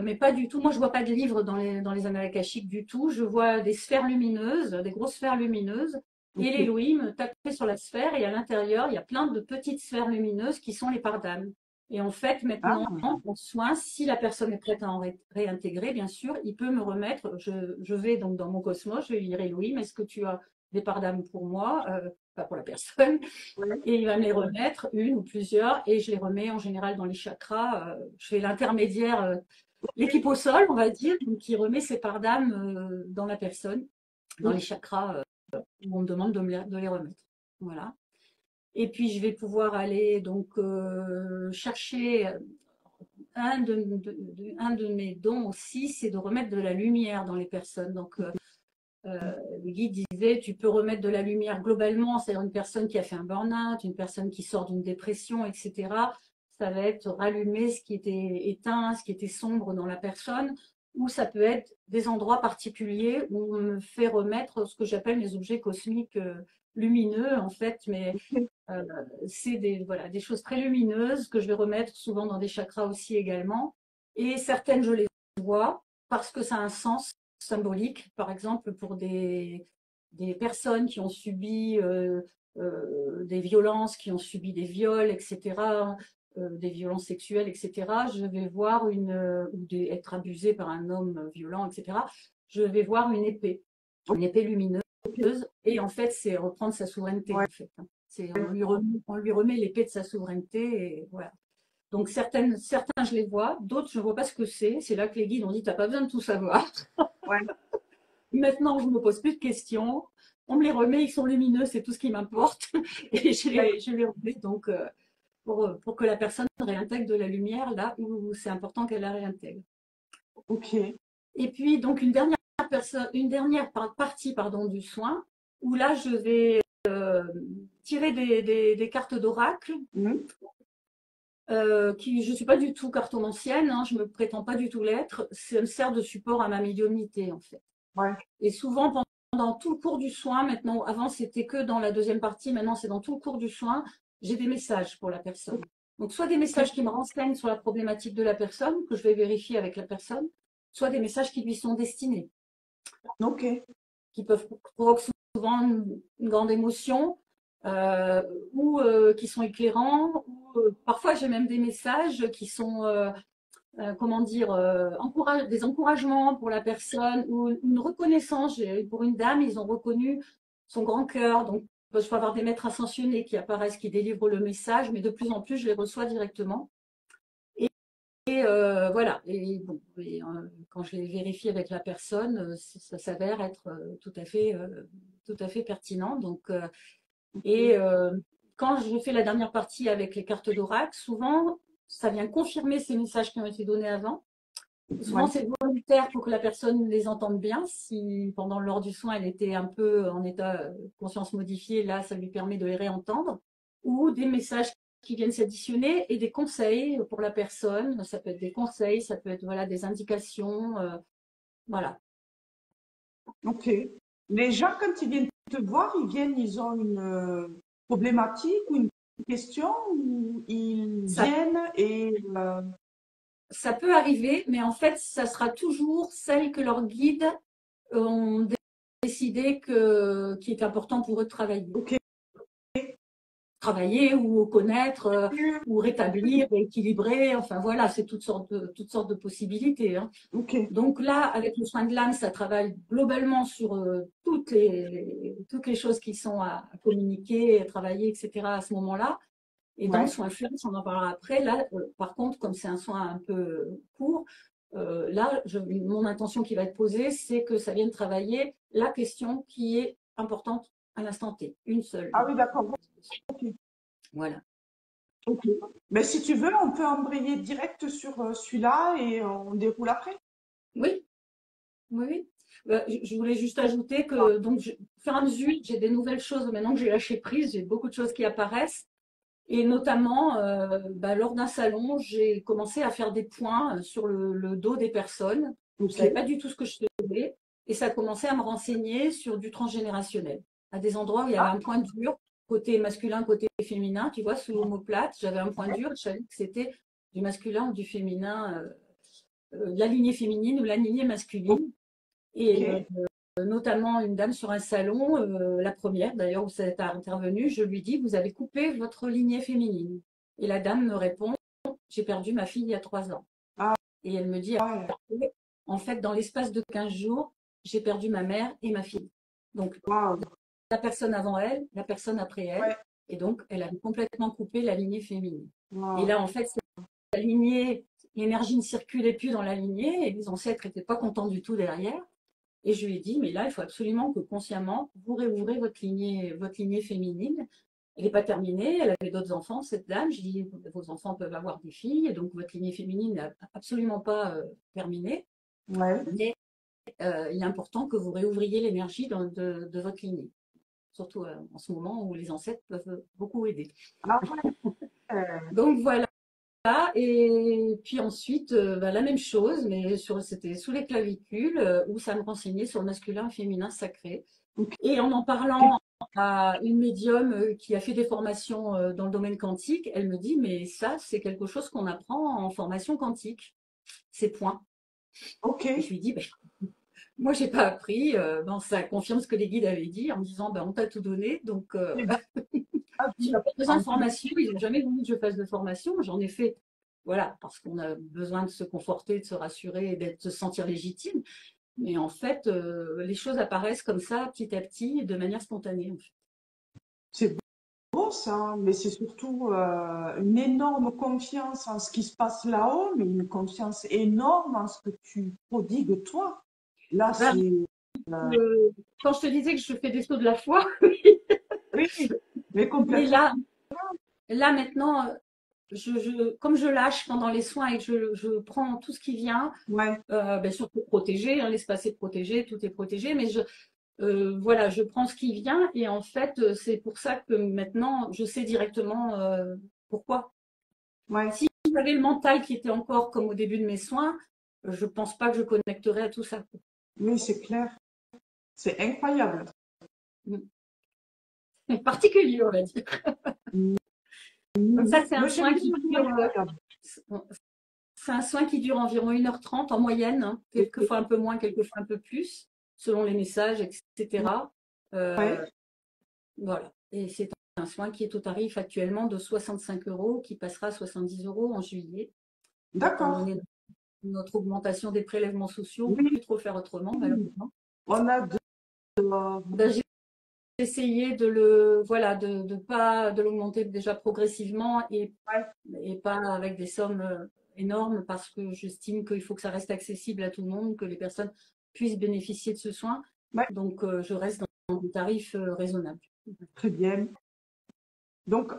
mais pas du tout. Moi, je vois pas de livres dans les annales akashiques du tout. Je vois des sphères lumineuses, des grosses sphères lumineuses, et Ok. l'Elohim tapait sur la sphère, et à l'intérieur, il y a plein de petites sphères lumineuses qui sont les parts d'âme. Et en fait, Ah, maintenant, en soin, si la personne est prête à en réintégrer, bien sûr, il peut me remettre. Je vais donc dans mon cosmos, je vais lui dire Elohim, est-ce que tu as des parts d'âme pour moi, pas pour la personne, Ouais. et il va me les remettre, une ou plusieurs, et je les remets en général dans les chakras. Je fais l'intermédiaire, l'équipe au sol, on va dire, donc qui remet ses parts d'âme dans la personne, dans les chakras où on me demande de les remettre. Voilà. Et puis je vais pouvoir aller donc chercher un de mes dons aussi, c'est de remettre de la lumière dans les personnes. Donc le guide disait, tu peux remettre de la lumière globalement, c'est-à-dire une personne qui a fait un burn-out, une personne qui sort d'une dépression, etc. Ça va être rallumer ce qui était éteint, ce qui était sombre dans la personne, ou ça peut être des endroits particuliers où on me fait remettre ce que j'appelle les objets cosmiques lumineux, en fait, mais euh, c'est voilà, des choses très lumineuses que je vais remettre souvent dans des chakras aussi également. Et certaines, je les vois parce que ça a un sens symbolique. Par exemple, pour des personnes qui ont subi des violences, qui ont subi des viols, etc., des violences sexuelles, etc., je vais voir être abusée par un homme violent, etc., je vais voir une épée lumineuse. Et en fait, c'est reprendre sa souveraineté, Ouais. en fait. On lui remet l'épée de sa souveraineté. Et voilà. Donc, certains, je les vois. D'autres, je ne vois pas ce que c'est. C'est là que les guides ont dit, tu n'as pas besoin de tout savoir. Ouais. Maintenant, je ne me pose plus de questions. On me les remet, ils sont lumineux, c'est tout ce qui m'importe. Et je les remets donc pour que la personne réintègre de la lumière là où c'est important qu'elle la réintègre. Ok. Et puis, donc, une dernière partie pardon, du soin, où là, je vais tirer des cartes d'oracle, Mhm. qui je ne suis pas du tout cartomancienne, hein, je ne me prétends pas du tout l'être, ça me sert de support à ma médiumnité, en fait. Ouais. Et souvent, pendant tout le cours du soin, maintenant, avant, c'était que dans la deuxième partie, maintenant, c'est dans tout le cours du soin, j'ai des messages pour la personne. Donc, soit des messages qui me renseignent sur la problématique de la personne, que je vais vérifier avec la personne, soit des messages qui lui sont destinés, Ok. qui peuvent provoquer souvent une grande émotion, ou qui sont éclairants, ou parfois j'ai même des messages qui sont, comment dire, des encouragements pour la personne, ou une reconnaissance. Pour une dame, ils ont reconnu son grand cœur, donc je peux avoir des maîtres ascensionnés qui apparaissent, qui délivrent le message, mais de plus en plus, je les reçois directement. Et voilà. Et bon, quand je les vérifie avec la personne, ça s'avère être tout à fait pertinent. Donc, et quand je fais la dernière partie avec les cartes d'oracle, souvent, ça vient confirmer ces messages qui ont été donnés avant. Souvent, Ouais. c'est volontaire pour que la personne les entende bien. Si pendant lors du soin, elle était un peu en état conscience modifiée, là, ça lui permet de les réentendre. Ou des messages qui viennent s'additionner et des conseils pour la personne. Ça peut être des conseils, ça peut être voilà, des indications. Voilà. Ok. Les gens, quand ils viennent te voir, ils ont une problématique ou une question, ou ils Ça, viennent et ça peut arriver, mais en fait, ça sera toujours celle que leur guide ont décidé qu'il est important pour eux de travailler. ok. Travailler ou connaître ou rétablir, équilibrer, enfin voilà, c'est toutes sortes de possibilités. Hein. Ok. Donc là, avec le soin de l'âme, ça travaille globalement sur toutes les choses qui sont à communiquer, à travailler, etc. à ce moment-là. Et dans le Ouais. soin fluide, on en parlera après. Là, par contre, comme c'est un soin un peu court, là, mon intention qui va être posée, c'est que ça vienne travailler la question qui est importante à l'instant T, une seule. Ah oui, d'accord. Ok. Voilà. Ok. Mais si tu veux, on peut embrayer direct sur celui-là et on déroule après. Oui, oui, oui. Je voulais juste ajouter que, donc, au fur et à mesure, j'ai des nouvelles choses maintenant que j'ai lâché prise, j'ai beaucoup de choses qui apparaissent. Et notamment, lors d'un salon, j'ai commencé à faire des points sur le dos des personnes. Je Ok. savais pas du tout ce que je faisais. Et ça a commencé à me renseigner sur du transgénérationnel. À des endroits où il y avait Ah, un point dur, côté masculin, côté féminin. Tu vois, sous l'omoplate, j'avais un point ouais. dur. Je savais que c'était du masculin ou du féminin, la lignée féminine ou la lignée masculine. Ok. Et notamment une dame sur un salon, la première d'ailleurs où ça est intervenu, je lui dis, vous avez coupé votre lignée féminine. Et la dame me répond, j'ai perdu ma fille il y a 3 ans. Ah, Et elle me dit, ouais. en fait, dans l'espace de 15 jours, j'ai perdu ma mère et ma fille. Donc, Waouh. la personne avant elle, la personne après elle. Ouais. Et donc, elle avait complètement coupé la lignée féminine. Et Wow. là, en fait, la lignée, l'énergie ne circulait plus dans la lignée et les ancêtres n'étaient pas contents du tout derrière. Et je lui ai dit, mais là, il faut absolument que consciemment, vous réouvrez votre lignée féminine. Elle n'est pas terminée, elle avait d'autres enfants, cette dame. J'ai dit, vos enfants peuvent avoir des filles, et donc votre lignée féminine n'est absolument pas terminée. Ouais. Mais il est important que vous réouvriez l'énergie de votre lignée. Surtout en ce moment où les ancêtres peuvent beaucoup aider. Ah ouais. Donc voilà. Et puis ensuite, la même chose, mais c'était sous les clavicules, où ça me renseignait sur le masculin et féminin sacré. Ok. Et en parlant à une médium qui a fait des formations dans le domaine quantique, elle me dit, mais ça, c'est quelque chose qu'on apprend en formation quantique, ces points. Ok. Et je lui dis, ben, moi, j'ai pas appris. Ça confirme ce que les guides avaient dit en me disant, ben, on t'a tout donné, donc Ah, tu n'as pas besoin de formation. Ils n'ont jamais voulu que je fasse de formation. J'en ai fait, voilà, parce qu'on a besoin de se conforter, de se rassurer, de se sentir légitime. Mais en fait, les choses apparaissent comme ça, petit à petit, de manière spontanée. En fait. c'est beau ça, mais c'est surtout une énorme confiance en ce qui se passe là-haut, mais une confiance énorme en ce que tu prodigues toi. Là, Ben, c'est. euh, quand je te disais que je fais des sauts de la foi, Oui, mais mais complètement. là maintenant, comme je lâche pendant les soins et que je prends tout ce qui vient, Ouais, surtout protégé, hein, l'espace est protégé, tout est protégé, mais voilà, je prends ce qui vient et en fait, c'est pour ça que maintenant, je sais directement pourquoi. ouais. Si j'avais le mental qui était encore comme au début de mes soins, je pense pas que je connecterais à tout ça. Oui, c'est clair. C'est incroyable. C'est particulier, on va dire. Donc ça, c'est un Mais j'aime soin bien qui le mot dure, incroyable. c'est un soin qui dure environ 1h30 en moyenne, hein, quelquefois un peu moins, quelquefois un peu plus, selon les messages, etc. Ouais, Voilà. Et c'est un soin qui est au tarif actuellement de 65 euros, qui passera à 70 euros en juillet, étant d'accord. donné notre augmentation des prélèvements sociaux, on ne peut Oui, plus trop faire autrement, malheureusement. on a de. Ben, j'ai essayé de le, voilà, de pas de l'augmenter déjà progressivement Ouais, et pas avec des sommes énormes parce que j'estime qu'il faut que ça reste accessible à tout le monde, que les personnes puissent bénéficier de ce soin. ouais, Donc, je reste dans des tarifs raisonnables. très bien. Donc,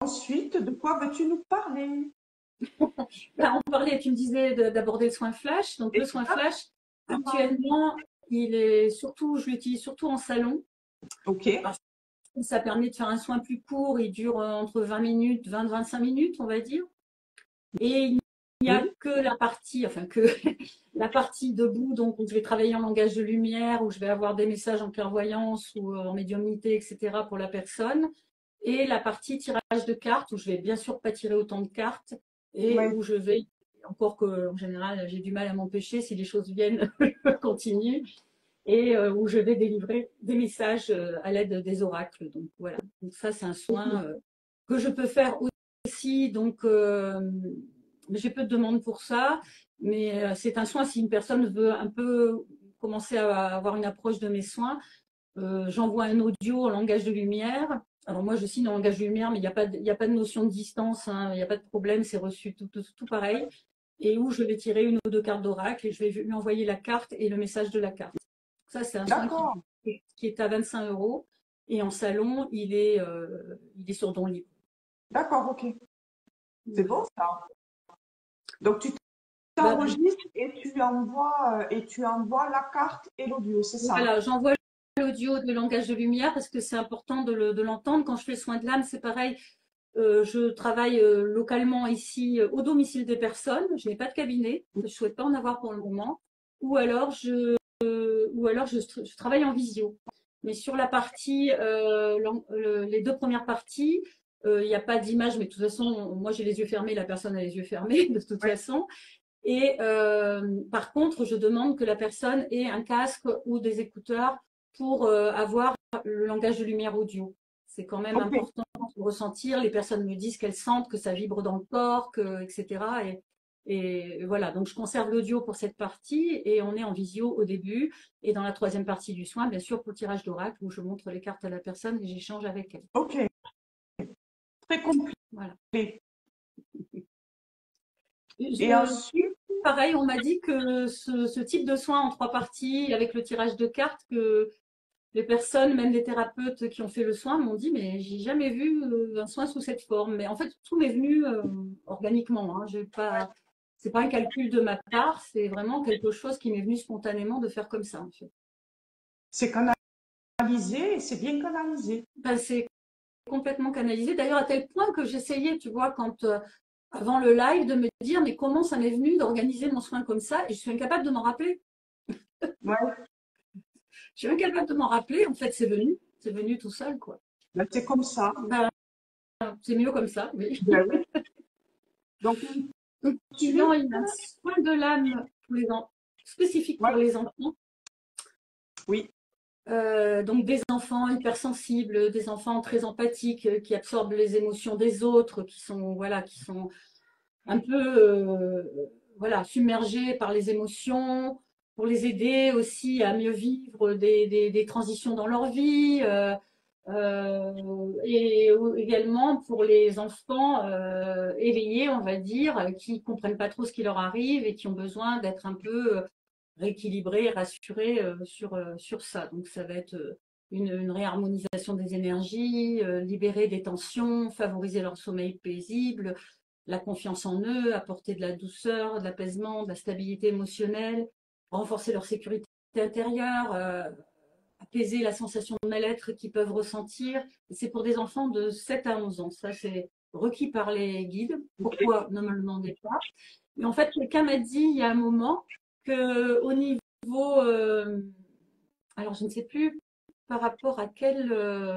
ensuite, de quoi veux-tu nous parler? Là, on parlait, tu me disais d'aborder le soin flash. Donc, le soin flash, Exactement. actuellement, il est surtout, je l'utilise surtout en salon Ok, parce que ça permet de faire un soin plus court. Il dure entre 20 minutes, 20-25 minutes, on va dire. Et il n'y a oui, que la partie, enfin que la partie debout, donc où je vais travailler en langage de lumière, où je vais avoir des messages en clairvoyance ou en médiumnité, etc. pour la personne. Et la partie tirage de cartes, où je vais bien sûr pas tirer autant de cartes et ouais, où je vais, encore que en général j'ai du mal à m'empêcher, si les choses viennent, je continue, et où je vais délivrer des messages à l'aide des oracles. Donc voilà, donc ça c'est un soin que je peux faire aussi, donc j'ai peu de demandes pour ça, mais c'est un soin si une personne veut un peu commencer à avoir une approche de mes soins. J'envoie un audio en langage de lumière. Alors moi, je signe en langage de lumière, mais il y a pas de notion de distance, hein, il n'y a pas de problème, c'est reçu tout pareil. Et où je vais tirer une ou deux cartes d'oracle et je vais lui envoyer la carte et le message de la carte. Ça, c'est un soin d'accord, qui est à 25 euros. Et en salon, il est sur don libre. d'accord, ok. C'est Voilà. bon ça. Donc, tu Bah, t'enregistres et tu envoies la carte et l'audio, c'est ça? voilà, j'envoie l'audio de langage de lumière parce que c'est important de l'entendre. Quand je fais le soin de l'âme, c'est pareil. Je travaille localement ici au domicile des personnes. Je n'ai pas de cabinet. Je ne souhaite pas en avoir pour le moment. Ou alors je travaille en visio. Mais sur la partie, les deux premières parties, il n'y a pas d'image. Mais de toute façon, moi j'ai les yeux fermés, la personne a les yeux fermés de toute Ouais, façon. Et par contre, je demande que la personne ait un casque ou des écouteurs pour avoir le langage de lumière audio. C'est quand même ok, important de ressentir. Les personnes me disent qu'elles sentent que ça vibre dans le corps, etc. Et voilà, donc je conserve l'audio pour cette partie et on est en visio au début. Et dans la troisième partie du soin, bien sûr, pour le tirage d'oracle, où je montre les cartes à la personne et j'échange avec elle. Ok, très complet. Voilà. Et ensuite, Pareil, on m'a dit que ce type de soin en trois parties, avec le tirage de cartes, que les personnes, même les thérapeutes qui ont fait le soin, m'ont dit, mais j'ai jamais vu un soin sous cette forme. Mais en fait, tout m'est venu organiquement. Hein. C'est pas un calcul de ma part, c'est vraiment quelque chose qui m'est venu spontanément de faire comme ça. En fait. c'est canalisé et c'est bien canalisé. Ben, c'est complètement canalisé. D'ailleurs, à tel point que j'essayais, tu vois, avant le live, de me dire, mais comment ça m'est venu d'organiser mon soin comme ça? Et je suis incapable de m'en rappeler. Ouais, Je suis incapable de m'en rappeler. En fait, c'est venu tout seul, quoi. ben, c'est comme ça. Ben, c'est mieux comme ça, oui. Ben oui. Donc, Donc, ensuite, il y a un soin de l'âme spécifique ouais, pour les enfants. oui, Donc des enfants hypersensibles, des enfants très empathiques, qui absorbent les émotions des autres, qui sont un peu voilà, submergés par les émotions, pour les aider aussi à mieux vivre des transitions dans leur vie. Et également pour les enfants éveillés, on va dire, qui comprennent pas trop ce qui leur arrive et qui ont besoin d'être un peu rééquilibrés, rassurés sur ça. Donc ça va être une réharmonisation des énergies, libérer des tensions, favoriser leur sommeil paisible, la confiance en eux, apporter de la douceur, de l'apaisement, de la stabilité émotionnelle, renforcer leur sécurité intérieure, apaiser la sensation de mal-être qu'ils peuvent ressentir. C'est pour des enfants de 7 à 11 ans. Ça, c'est requis par les guides. ok. Pourquoi? Ne me le demandez pas. Mais en fait, quelqu'un m'a dit il y a un moment qu'au niveau, alors je ne sais plus par rapport à quel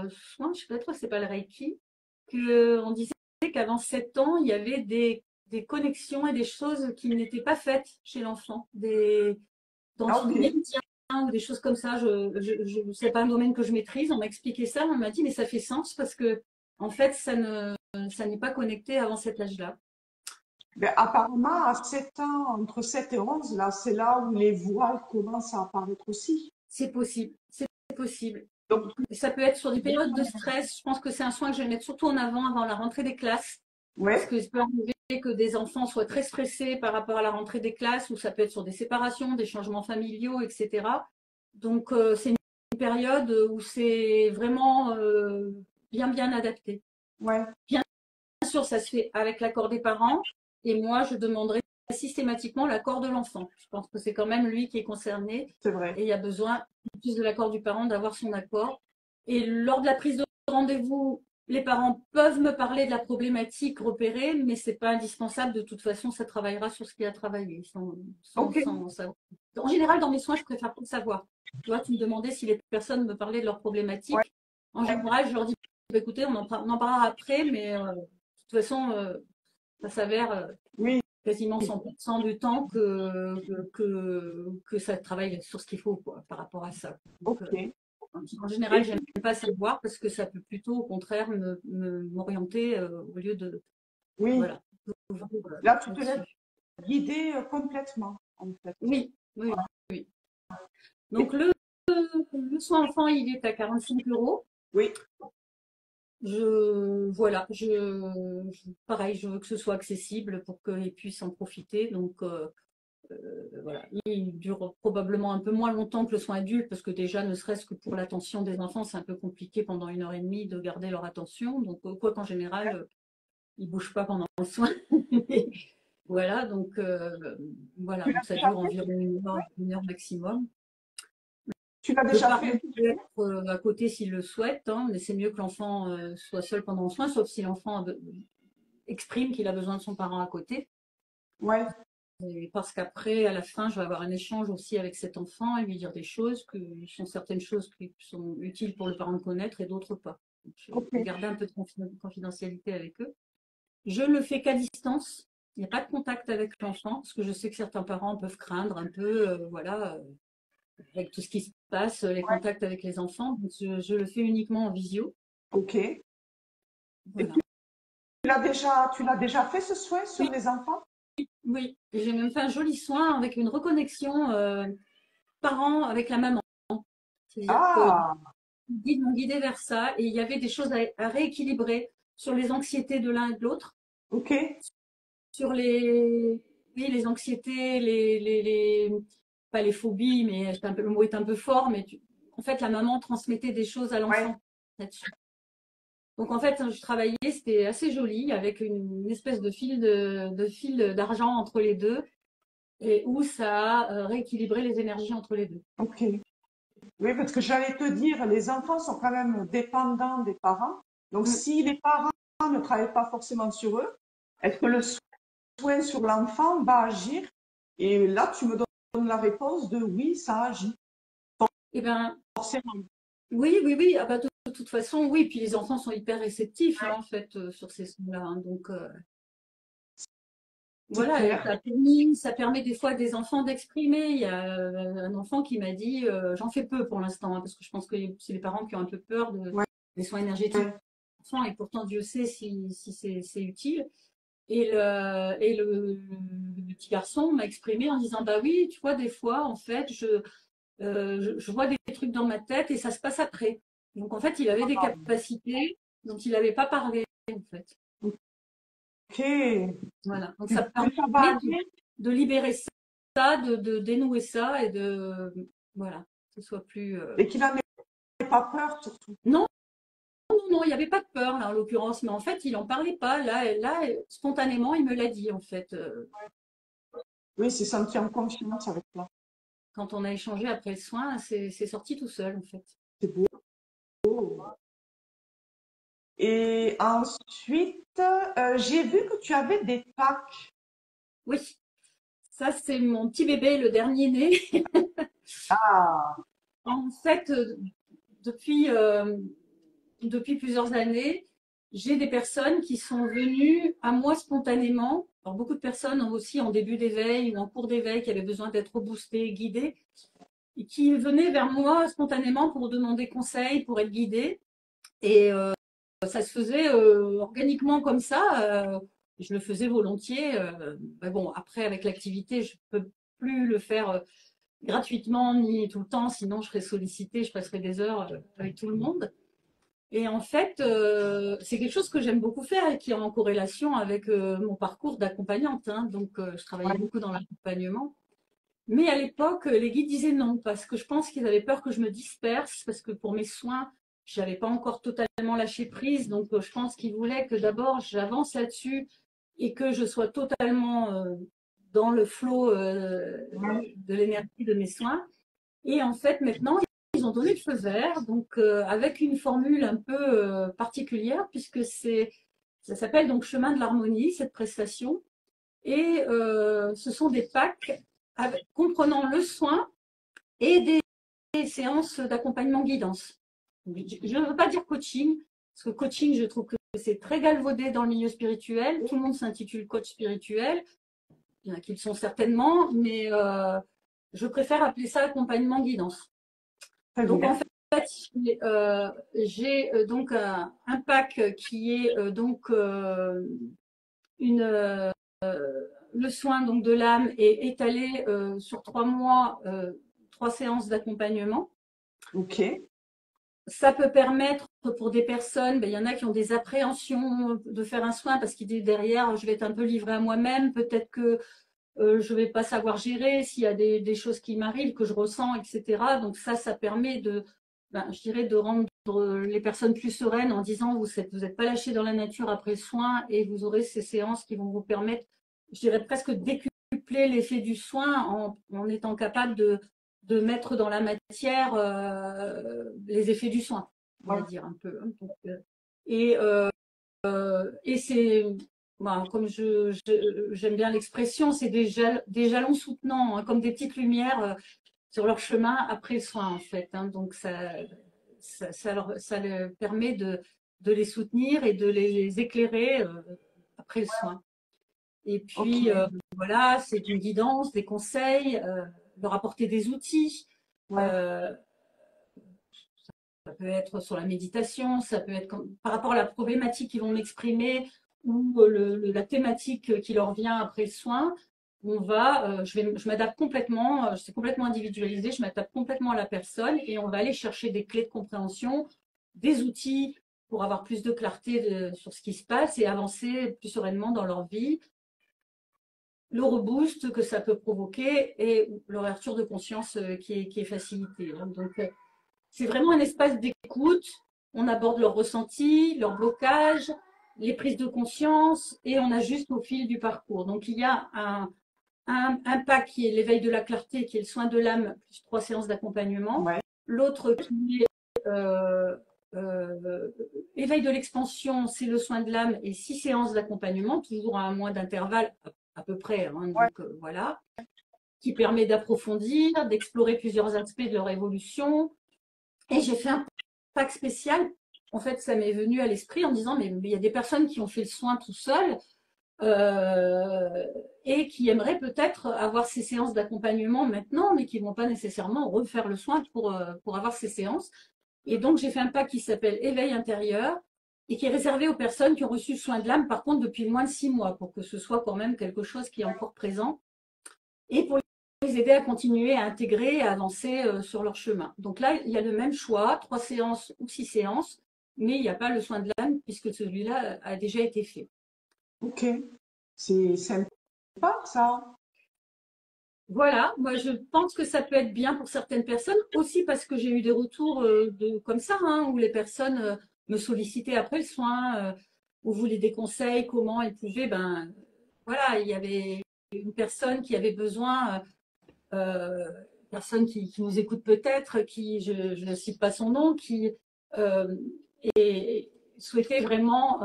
soin, je ne sais pas trop, c'est pas le Reiki, qu'on disait qu'avant 7 ans, il y avait des connexions et des choses qui n'étaient pas faites chez l'enfant, dans Ah, son ok. médium ou des choses comme ça. C'est pas un domaine que je maîtrise. On m'a expliqué ça, on m'a dit, mais ça fait sens parce que, en fait, ça n'est pas connecté avant cet âge-là. Ben, apparemment, à 7 ans, entre 7 et 11, là, c'est là où les voiles commencent à apparaître aussi. C'est possible, c'est possible. Donc, Ça peut être sur des périodes de stress. Je pense que c'est un soin que je vais mettre surtout en avant la rentrée des classes. Parce ouais, que ça peut arriver que des enfants soient très stressés par rapport à la rentrée des classes, ou ça peut être sur des séparations, des changements familiaux, etc. Donc, c'est une période où c'est vraiment bien adapté. ouais, Bien sûr, ça se fait avec l'accord des parents, et moi, je demanderai systématiquement l'accord de l'enfant. Je pense que c'est quand même lui qui est concerné, c'est vrai. et il y a besoin, en plus de l'accord du parent, d'avoir son accord. Et lors de la prise de rendez-vous, les parents peuvent me parler de la problématique repérée, mais c'est pas indispensable. De toute façon, ça travaillera sur ce qu'il a travaillé, Ok, sans savoir. En général, dans mes soins, je préfère pas savoir. Tu vois, tu me demandais si les personnes me parlaient de leurs ouais, problématiques. En général, je leur dis, bah, écoutez, on en parlera après, mais de toute façon, ça s'avère oui, quasiment 100% du temps que ça travaille sur ce qu'il faut, quoi, par rapport à ça. Donc, ok. en général, j'aime pas savoir parce que ça peut plutôt, au contraire, m'orienter au lieu de, Oui, voilà, là, tu te laisses là-dessus. guider complètement, en fait. Oui, oui, oui. Donc, Et- le soin enfant, il est à 45 €. oui, Voilà, pareil, je veux que ce soit accessible pour qu'ils puissent en profiter. Donc, voilà. Il dure probablement un peu moins longtemps que le soin adulte, parce que déjà, ne serait-ce que pour l'attention des enfants, c'est un peu compliqué pendant 1 h 30 de garder leur attention. Donc, quoi qu'en général, ils ne bougent pas pendant le soin. Voilà, voilà, tu donc l'as ça déjà dure fait? environ 1 heure maximum. Tu l'as Le déjà parent fait? peut être à côté s'il le souhaite, hein, mais c'est mieux que l'enfant soit seul pendant le soin, sauf si l'enfant exprime qu'il a besoin de son parent à côté. Ouais, Et parce qu'après, à la fin, je vais avoir un échange aussi avec cet enfant et lui dire des choses, que sont certaines choses qui sont utiles pour le parent de connaître et d'autres pas. Donc, je ok. vais garder un peu de confidentialité avec eux. Je ne le fais qu'à distance. Il n'y a pas de contact avec l'enfant, parce que je sais que certains parents peuvent craindre un peu, voilà, avec tout ce qui se passe, les Ouais, contacts avec les enfants. Donc, je le fais uniquement en visio. ok. Et Voilà. tu l'as déjà fait ce soin sur Oui, les enfants? oui. J'ai même fait un joli soin avec une reconnexion parent avec la maman. C'est-à-dire que Ah, les guides m'ont guidé vers ça et il y avait des choses à rééquilibrer sur les anxiétés de l'un et de l'autre, ok. sur oui, les anxiétés, pas les phobies, mais le mot est un peu fort, mais en fait, la maman transmettait des choses à Ouais. l'enfant là-dessus. Donc en fait, je travaillais, c'était assez joli, avec une espèce de fil d'argent entre les deux, et où ça a rééquilibré les énergies entre les deux. Ok. Oui, parce que j'allais te dire, les enfants sont quand même dépendants des parents. Donc, Mm. si les parents ne travaillent pas forcément sur eux, est-ce que le soin sur l'enfant va agir? Et là, tu me donnes la réponse de oui, ça agit Eh ben, forcément. oui, oui, oui. Ah bah, de toute façon, oui. Puis les enfants sont hyper réceptifs, hein, en fait, sur ces sons-là, hein. Donc, C'est voilà. Et clair. ça permet des fois à des enfants d'exprimer. Il y a un enfant qui m'a dit, j'en fais peu pour l'instant, hein, parce que je pense que c'est les parents qui ont un peu peur Ouais, des soins énergétiques ouais. des enfants, et pourtant Dieu sait si c'est utile. Le petit garçon m'a exprimé en disant, bah oui, tu vois, des fois, en fait, je vois des trucs dans ma tête et ça se passe après. Donc en fait, il avait des capacités dont il n'avait pas parlé, en fait. Ok. Voilà. Donc ça Mais permet ça va aller de libérer ça, de dénouer ça et voilà, que ce soit plus. et qu'il n'en ait pas peur surtout. Non, non, non, il n'y avait pas de peur là en l'occurrence, mais en fait, il n'en parlait pas. Là, spontanément, il me l'a dit en fait. Oui, il s'est senti en confiance avec toi. Quand on a échangé après le soin, c'est sorti tout seul en fait. C'est beau. Et ensuite, j'ai vu que tu avais des packs. Oui, ça c'est mon petit bébé, le dernier né. Ah, En fait, depuis, depuis plusieurs années, j'ai des personnes qui sont venues à moi spontanément. Alors, beaucoup de personnes ont aussi en début d'éveil ou en cours d'éveil qui avaient besoin d'être boostées, guidées, et qui venaient vers moi spontanément pour demander conseil, pour être guidées. Et ça se faisait organiquement comme ça. Je le faisais volontiers. Mais bon, après, avec l'activité, je peux plus le faire gratuitement ni tout le temps, sinon je serais sollicitée, je passerais des heures avec tout le monde. Et en fait, c'est quelque chose que j'aime beaucoup faire et qui est en corrélation avec mon parcours d'accompagnante, hein. Donc, je travaillais ouais. beaucoup dans l'accompagnement. Mais à l'époque, les guides disaient non, parce que je pense qu'ils avaient peur que je me disperse, parce que pour mes soins, je n'avais pas encore totalement lâché prise. Donc, je pense qu'ils voulaient que d'abord j'avance là-dessus et que je sois totalement dans le flot de l'énergie de mes soins. Et en fait, maintenant, ils ont donné le feu vert, donc avec une formule un peu particulière, puisque ça s'appelle donc Chemin de l'harmonie, cette prestation. Et ce sont des packs comprenant le soin et des séances d'accompagnement guidance. Je ne veux pas dire coaching, parce que coaching, je trouve que c'est très galvaudé dans le milieu spirituel. Tout le monde s'intitule coach spirituel. Il y en a qui le sont certainement, mais je préfère appeler ça accompagnement guidance. Très Donc en bien. fait, j'ai donc un pack qui est donc une, le soin donc de l'âme est étalé sur 3 mois, 3 séances d'accompagnement. Ok. Ça peut permettre pour des personnes, ben, il y en a qui ont des appréhensions de faire un soin parce qu'ils disent derrière, je vais être un peu livré à moi-même, peut-être que je ne vais pas savoir gérer s'il y a des choses qui m'arrivent, que je ressens, etc. Donc ça permet ben, je dirais, de rendre les personnes plus sereines en disant vous êtes pas lâchés dans la nature après soin et vous aurez ces séances qui vont vous permettre, je dirais presque décupler l'effet du soin en étant capable de mettre dans la matière les effets du soin, on va Ouais. dire un peu, hein. Donc, et euh, et c'est, ben, comme j'aime bien l'expression, c'est des jalons soutenants, hein, comme des petites lumières sur leur chemin après le soin, en fait, hein. Donc, ça leur permet de les soutenir et de les éclairer après le soin. Et Ok. puis, voilà, c'est une guidance, des conseils, leur apporter des outils. Ouais. Euh, Ça peut être sur la méditation, ça peut être par rapport à la problématique qu'ils vont m'exprimer. ou la thématique qui leur vient après le soin, je m'adapte complètement, c'est complètement individualisé, je m'adapte complètement à la personne et on va aller chercher des clés de compréhension, des outils pour avoir plus de clarté sur ce qui se passe et avancer plus sereinement dans leur vie, le reboost que ça peut provoquer et l'ouverture de conscience qui est facilitée. Donc, c'est vraiment un espace d'écoute. On aborde leurs ressentis, leurs blocages, les prises de conscience et on ajuste au fil du parcours. Donc, il y a un pack qui est l'éveil de la clarté, qui est le soin de l'âme, plus 3 séances d'accompagnement. Ouais. L'autre qui est éveil de l'expansion, c'est le soin de l'âme et 6 séances d'accompagnement, toujours à un mois d'intervalle à peu près. Hein, Ouais. donc voilà, qui permet d'approfondir, d'explorer plusieurs aspects de leur évolution. Et j'ai fait un pack spécial. En fait, ça m'est venu à l'esprit en disant, mais il y a des personnes qui ont fait le soin tout seules et qui aimeraient peut-être avoir ces séances d'accompagnement maintenant, mais qui ne vont pas nécessairement refaire le soin pour avoir ces séances. Et donc, j'ai fait un pack qui s'appelle Éveil intérieur et qui est réservé aux personnes qui ont reçu le soin de l'âme, par contre, depuis moins de 6 mois, pour que ce soit quand même quelque chose qui est encore présent et pour les aider à continuer à intégrer et à avancer sur leur chemin. Donc là, il y a le même choix, 3 séances ou 6 séances, mais il n'y a pas le soin de l'âme puisque celui-là a déjà été fait. Ok, c'est sympa ça. Voilà, moi je pense que ça peut être bien pour certaines personnes, aussi parce que j'ai eu des retours comme ça, hein, où les personnes me sollicitaient après le soin, ou voulaient des conseils, comment elles pouvaient, ben voilà, il y avait une personne qui avait besoin, personne qui nous écoute peut-être, qui, je ne cite pas son nom, qui euh, souhaitait vraiment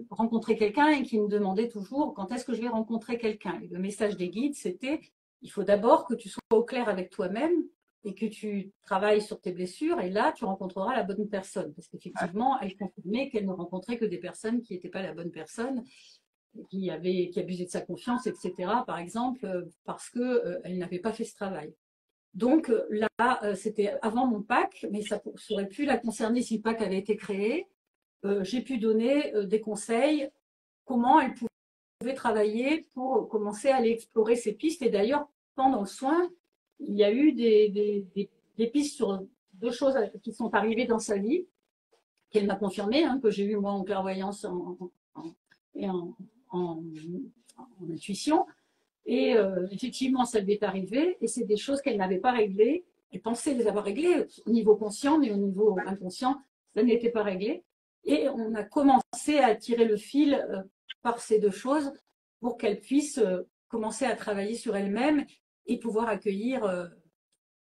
rencontrer quelqu'un et qui me demandait toujours quand est-ce que je vais rencontrer quelqu'un. Et le message des guides, c'était il faut d'abord que tu sois au clair avec toi-même et que tu travailles sur tes blessures et là, tu rencontreras la bonne personne. Parce qu'effectivement, elle confirmait qu'elle ne rencontrait que des personnes qui n'étaient pas la bonne personne, qui abusaient de sa confiance, etc., par exemple, parce qu'elle n'avait pas fait ce travail. Donc là, c'était avant mon pack, mais ça aurait pu la concerner si le pack avait été créé. J'ai pu donner des conseils, comment elle pouvait travailler pour commencer à aller explorer ces pistes. Et d'ailleurs, pendant le soin, il y a eu des pistes sur 2 choses qui sont arrivées dans sa vie, qu'elle m'a confirmé, hein, que j'ai eu moi en clairvoyance et en intuition. Et effectivement, ça lui est arrivé, et c'est des choses qu'elle n'avait pas réglées. Elle pensait les avoir réglées au niveau conscient, mais au niveau inconscient, ça n'était pas réglé. Et on a commencé à tirer le fil par ces 2 choses pour qu'elle puisse commencer à travailler sur elle-même et pouvoir accueillir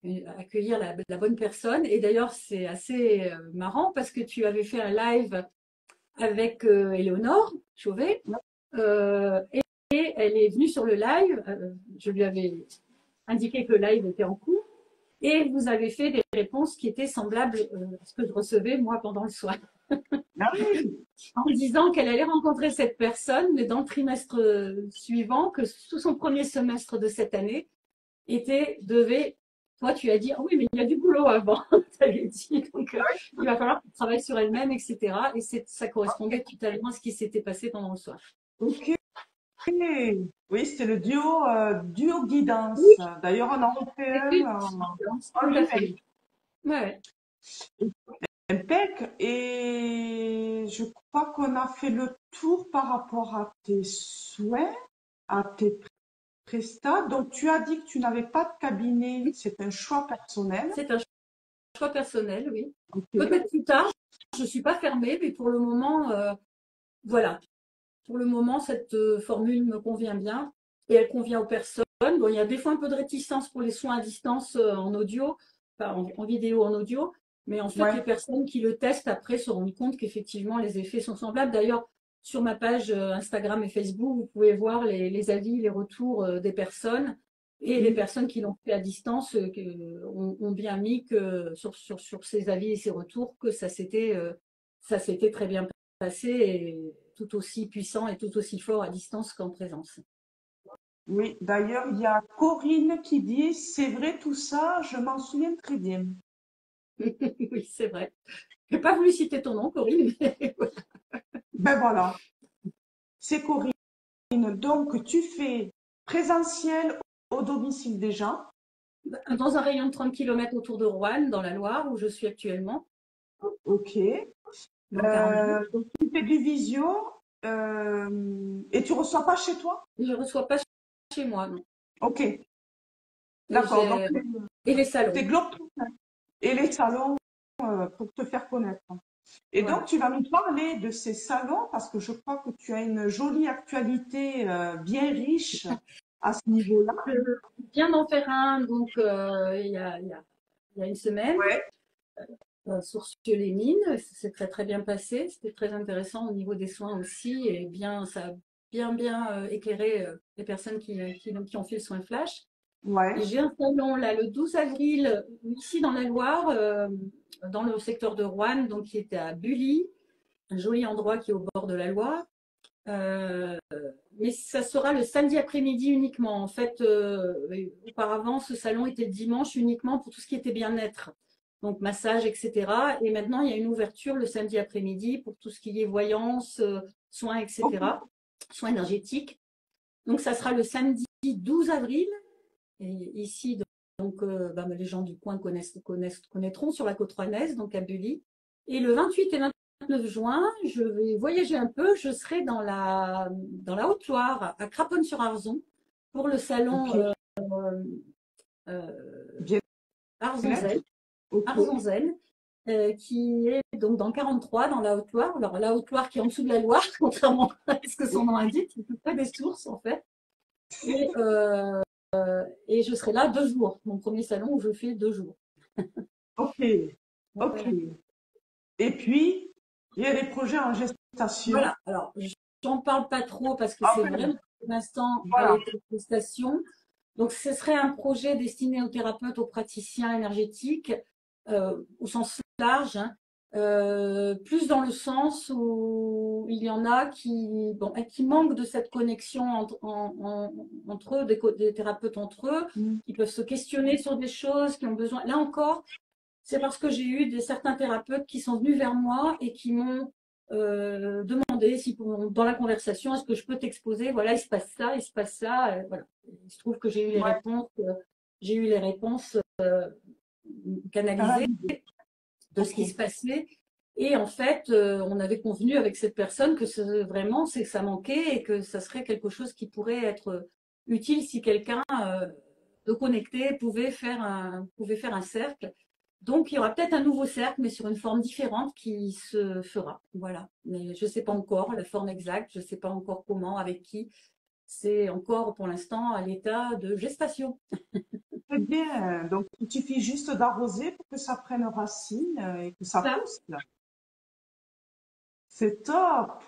la bonne personne. Et d'ailleurs, c'est assez marrant parce que tu avais fait un live avec Éléonore Chauvet. Et elle est venue sur le live. Je lui avais indiqué que le live était en cours. Et vous avez fait des réponses qui étaient semblables à ce que je recevais moi pendant le soin. Ah oui, En disant qu'elle allait rencontrer cette personne, mais dans le trimestre suivant, que tout son premier semestre de cette année devait. Toi, tu as dit, ah oui, mais il y a du boulot avant, tu avais dit. Donc, il va falloir qu'elle travaille sur elle-même, etc. Et ça correspondait totalement à ce qui s'était passé pendant le soir. ok. Oui, c'était le duo Oui, guidance. D'ailleurs, on en refait un c'était en tout à fait. live. Ouais. Impec. Et je crois qu'on a fait le tour par rapport à tes soins, à tes prestats. Donc, tu as dit que tu n'avais pas de cabinet. C'est un choix personnel. C'est un choix personnel, oui. Ok. Peut-être plus tard, je ne suis pas fermée, mais pour le moment, voilà. Pour le moment, cette formule me convient bien et elle convient aux personnes. Bon, il y a des fois un peu de réticence pour les soins à distance en audio, enfin, en vidéo, en audio, mais en fait, les Ouais. personnes qui le testent après se rendent compte qu'effectivement, les effets sont semblables. D'ailleurs, sur ma page Instagram et Facebook, vous pouvez voir les avis, les retours des personnes. Et les Mm. personnes qui l'ont fait à distance ont bien mis que sur ces avis et ces retours que ça s'était très bien passé et tout aussi puissant et tout aussi fort à distance qu'en présence. Oui. D'ailleurs, il y a Corinne qui dit, c'est vrai tout ça, je m'en souviens très bien. Oui, c'est vrai. Je n'ai pas voulu citer ton nom, Corinne, mais Ben voilà. c'est Corinne. Donc, tu fais présentiel au domicile des gens. Dans un rayon de 30 km autour de Roanne, dans la Loire, où je suis actuellement, Ok. dans 42. Donc, tu fais du visio et tu reçois pas chez toi? Je ne reçois pas chez moi, non. Ok, Et, d'accord. Donc, et les c'est salons. globe et les salons pour te faire connaître. Et donc, Voilà. tu vas nous parler de ces salons parce que je crois que tu as une jolie actualité bien riche à ce niveau-là. Je viens d'en faire un, donc il y a une semaine, Ouais, sur les mines. C'est très très bien passé. C'était très intéressant au niveau des soins aussi. Et bien, ça a bien éclairé les personnes qui ont fait le soin flash. Et ouais, j'ai un salon là le 12 avril, ici dans la Loire, dans le secteur de Roanne, donc qui était à Bully, un joli endroit qui est au bord de la Loire. Euh, mais ça sera le samedi après-midi uniquement. En fait, auparavant, ce salon était le dimanche uniquement pour tout ce qui était bien-être, donc massage, etc. Et maintenant, il y a une ouverture le samedi après-midi pour tout ce qui est voyance, soins, ok, etc., soins énergétiques. Donc, ça sera le samedi 12 avril. Et ici, donc, les gens du coin connaîtront sur la côte rouennaise, donc à Bully. Et le 28 et 29 juin, je vais voyager un peu. Je serai dans la Haute-Loire, à Craponne-sur-Arzon, pour le salon ok, euh, bien être, Arzonzel, ok, Arzonzel, qui est donc dans 43, dans la Haute-Loire. Alors, la Haute-Loire qui est en dessous de la Loire, contrairement à ce que son nom indique, c'est pas des sources, en fait. Et, et je serai là 2 jours. Mon premier salon où je fais 2 jours. ok, ok. Voilà. Et puis, il y a des projets en gestation. Voilà. Alors, j'en parle pas trop parce que c'est Enfin, vraiment pour l'instant à voilà, l'état de gestation. Donc, ce serait un projet destiné aux thérapeutes, aux praticiens énergétiques, au sens large, hein. Plus dans le sens où il y en a qui manquent de cette connexion entre eux, des thérapeutes entre eux, mm, qui peuvent se questionner sur des choses, qui ont besoin. Là encore, c'est parce que j'ai eu certains thérapeutes qui sont venus vers moi et qui m'ont demandé si dans la conversation, est-ce que je peux t'exposer, voilà, il se passe ça, voilà. Il se trouve que ouais, j'ai eu les réponses canalisées canalisé. de ce Ok, qui se passait. Et en fait, on avait convenu avec cette personne que vraiment, c'est que ça manquait et que ça serait quelque chose qui pourrait être utile si quelqu'un de connecté pouvait faire un cercle. Donc, il y aura peut-être un nouveau cercle, mais sur une forme différente qui se fera. Voilà. Mais je ne sais pas encore la forme exacte, je ne sais pas encore comment, avec qui. C'est encore pour l'instant à l'état de gestation. très bien. Donc, il suffit juste d'arroser pour que ça prenne racine et que ça Ça, pousse. C'est top.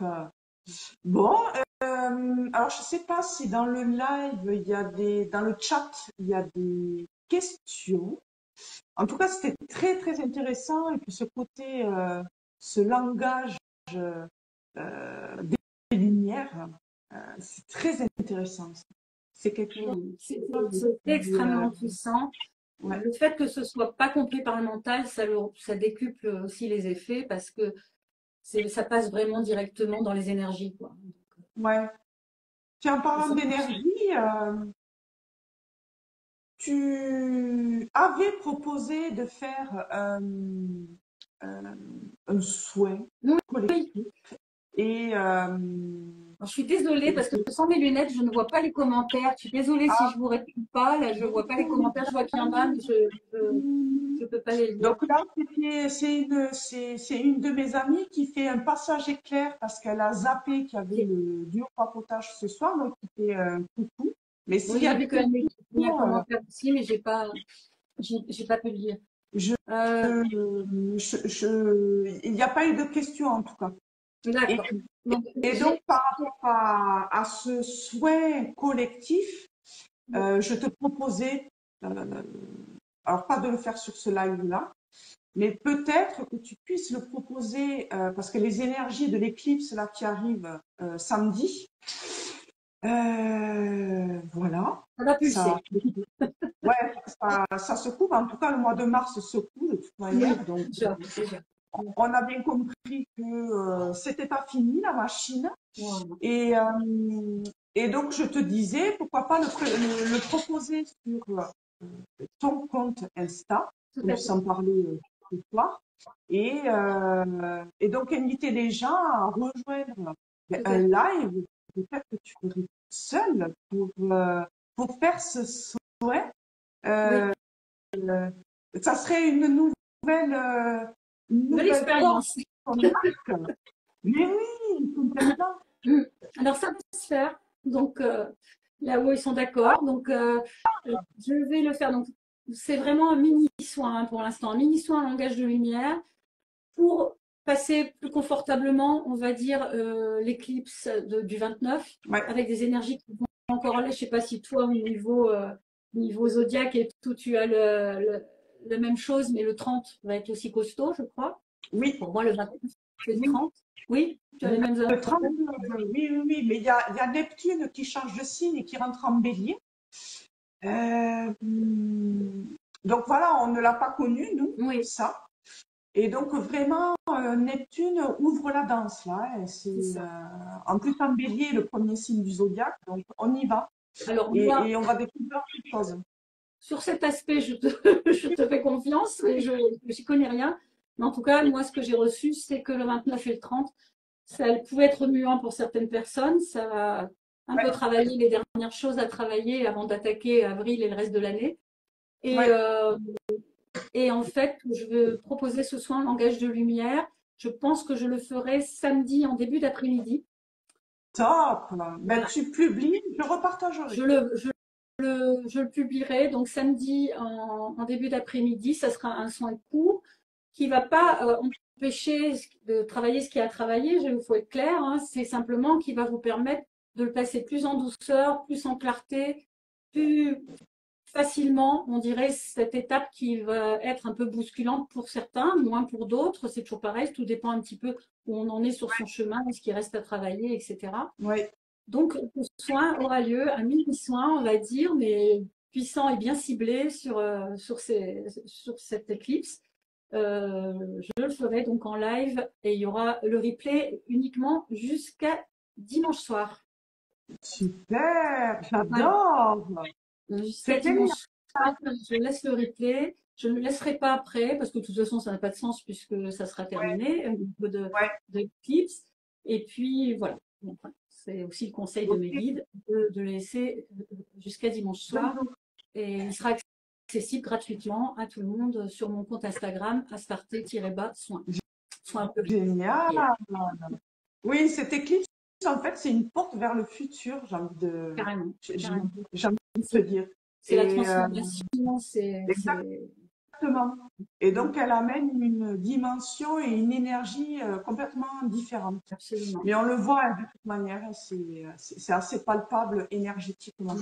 Bon, alors je sais pas si dans le live, dans le chat, il y a des questions. En tout cas, c'était très, très intéressant. Et puis ce côté, ce langage des lumières, c'est très intéressant. C'est quelque chose c'est qui, extrêmement puissant. ouais, Le fait que ce soit pas compris par le mental, ça décuple aussi les effets parce que ça passe vraiment directement dans les énergies, quoi. ouais. Puis en Et parlant ça d'énergie, tu avais proposé de faire un souhait Oui, oui. collectif et Alors, je suis désolée parce que sans mes lunettes, je ne vois pas les commentaires. Je suis désolée si je vous réponds pas. Là, je vois pas les commentaires. Je vois qu'il y en a, mais je peux pas les lire. donc là, c'est une de mes amies qui fait un passage éclair parce qu'elle a zappé qu'il y avait Ok. le duo papotage ce soir, donc il fait un coucou. Mais s'il Oui, y a j'ai des vu qu'elle m'a mis un questions, commentaire aussi, mais j'ai pas pu le lire. je, Euh, il n'y a pas eu de questions en tout cas. Et, d'accord. Donc, et donc, par rapport à ce souhait collectif, je te proposais, euh, alors pas de le faire sur ce live-là, mais peut-être que tu puisses le proposer, parce que les énergies de l'éclipse là qui arrive samedi, voilà, ça va ça, pulser. ouais, ça se couvre. En tout cas, le mois de mars se couvre de toute Oui, manière, donc déjà, déjà. on a bien compris que c'était pas fini la machine. Voilà. Et donc je te disais, pourquoi pas le proposer sur ton compte Insta, Tout comme à tu fait. en parlais ce soir, et donc inviter les gens à rejoindre Tout à un fait. live, peut-être que tu ferais seul pour faire ce souhait. Oui, Euh, Ça serait une nouvelle nouvelle porte expérience. pour ton arc. Mais oui, complètement. Mm. Alors, ça va se faire. Donc, là-haut, ils sont d'accord. Donc, je vais le faire. Donc, c'est vraiment un mini soin pour l'instant. Un mini soin en langage de lumière pour passer plus confortablement, on va dire, l'éclipse du 29 Ouais. avec des énergies qui vont encore aller. Je ne sais pas si toi, au niveau zodiaque et tout, tu as la même chose, mais le 30 va être aussi costaud, je crois. Oui, Pour moi, le 29, c'est le oui. 30. Oui, tu as les mêmes Le infos. 30, oui, oui, oui. Mais il y a Neptune qui change de signe et qui rentre en bélier. Donc voilà, on ne l'a pas connu, nous, Oui, ça. Et donc vraiment, Neptune ouvre la danse là. c'est ça. En plus en bélier, le premier signe du zodiaque, donc on y va. Alors, moi, Et on va découvrir quelque chose. sur cet aspect, je te fais confiance, mais je n'y connais rien. Mais en tout cas, moi, ce que j'ai reçu, c'est que le 29 et le 30, ça pouvait être remuant pour certaines personnes. Ça va un peu Ouais, travailler les dernières choses à travailler avant d'attaquer avril et le reste de l'année. Et, ouais, et en fait, je veux proposer ce soin langage de lumière. Je pense que je le ferai samedi en début d'après-midi. top. Ben, Voilà. tu publies, je repartagerai. Je le, je je le publierai donc samedi en début d'après-midi. Ça sera un soin court qui ne va pas empêcher de travailler ce qui a travaillé. Il faut être clair. Hein, c'est simplement qui va vous permettre de le passer plus en douceur, plus en clarté, plus facilement. On dirait cette étape qui va être un peu bousculante pour certains, moins pour d'autres. C'est toujours pareil. Tout dépend un petit peu où on en est sur son chemin, ce qui reste à travailler, etc. Oui, Donc, le soin aura lieu, un mini-soin, on va dire, mais puissant et bien ciblé sur cette éclipse. Je le ferai donc en live et il y aura le replay uniquement jusqu'à dimanche soir. super, Voilà, j'adore. jusqu'à C'est génial. dimanche soir, je laisse le replay. Je ne le laisserai pas après parce que de toute façon, ça n'a pas de sens puisque ça sera terminé au niveau Ouais, de l'éclipse. Et puis, voilà. Donc, voilà. C'est aussi le conseil de mes ok. guides de le laisser jusqu'à dimanche soir. Et il sera accessible gratuitement à tout le monde sur mon compte Instagram, astarté-soin. Soin un peu Génial. lumière. Oui, cette éclipse, en fait, c'est une porte vers le futur, Carrément, carrément. j'ai envie de te dire. C'est la Et transformation, exactement. Et donc, elle amène une dimension et une énergie complètement différente. absolument. Mais on le voit hein, de toute manière, hein, c'est assez palpable énergétiquement.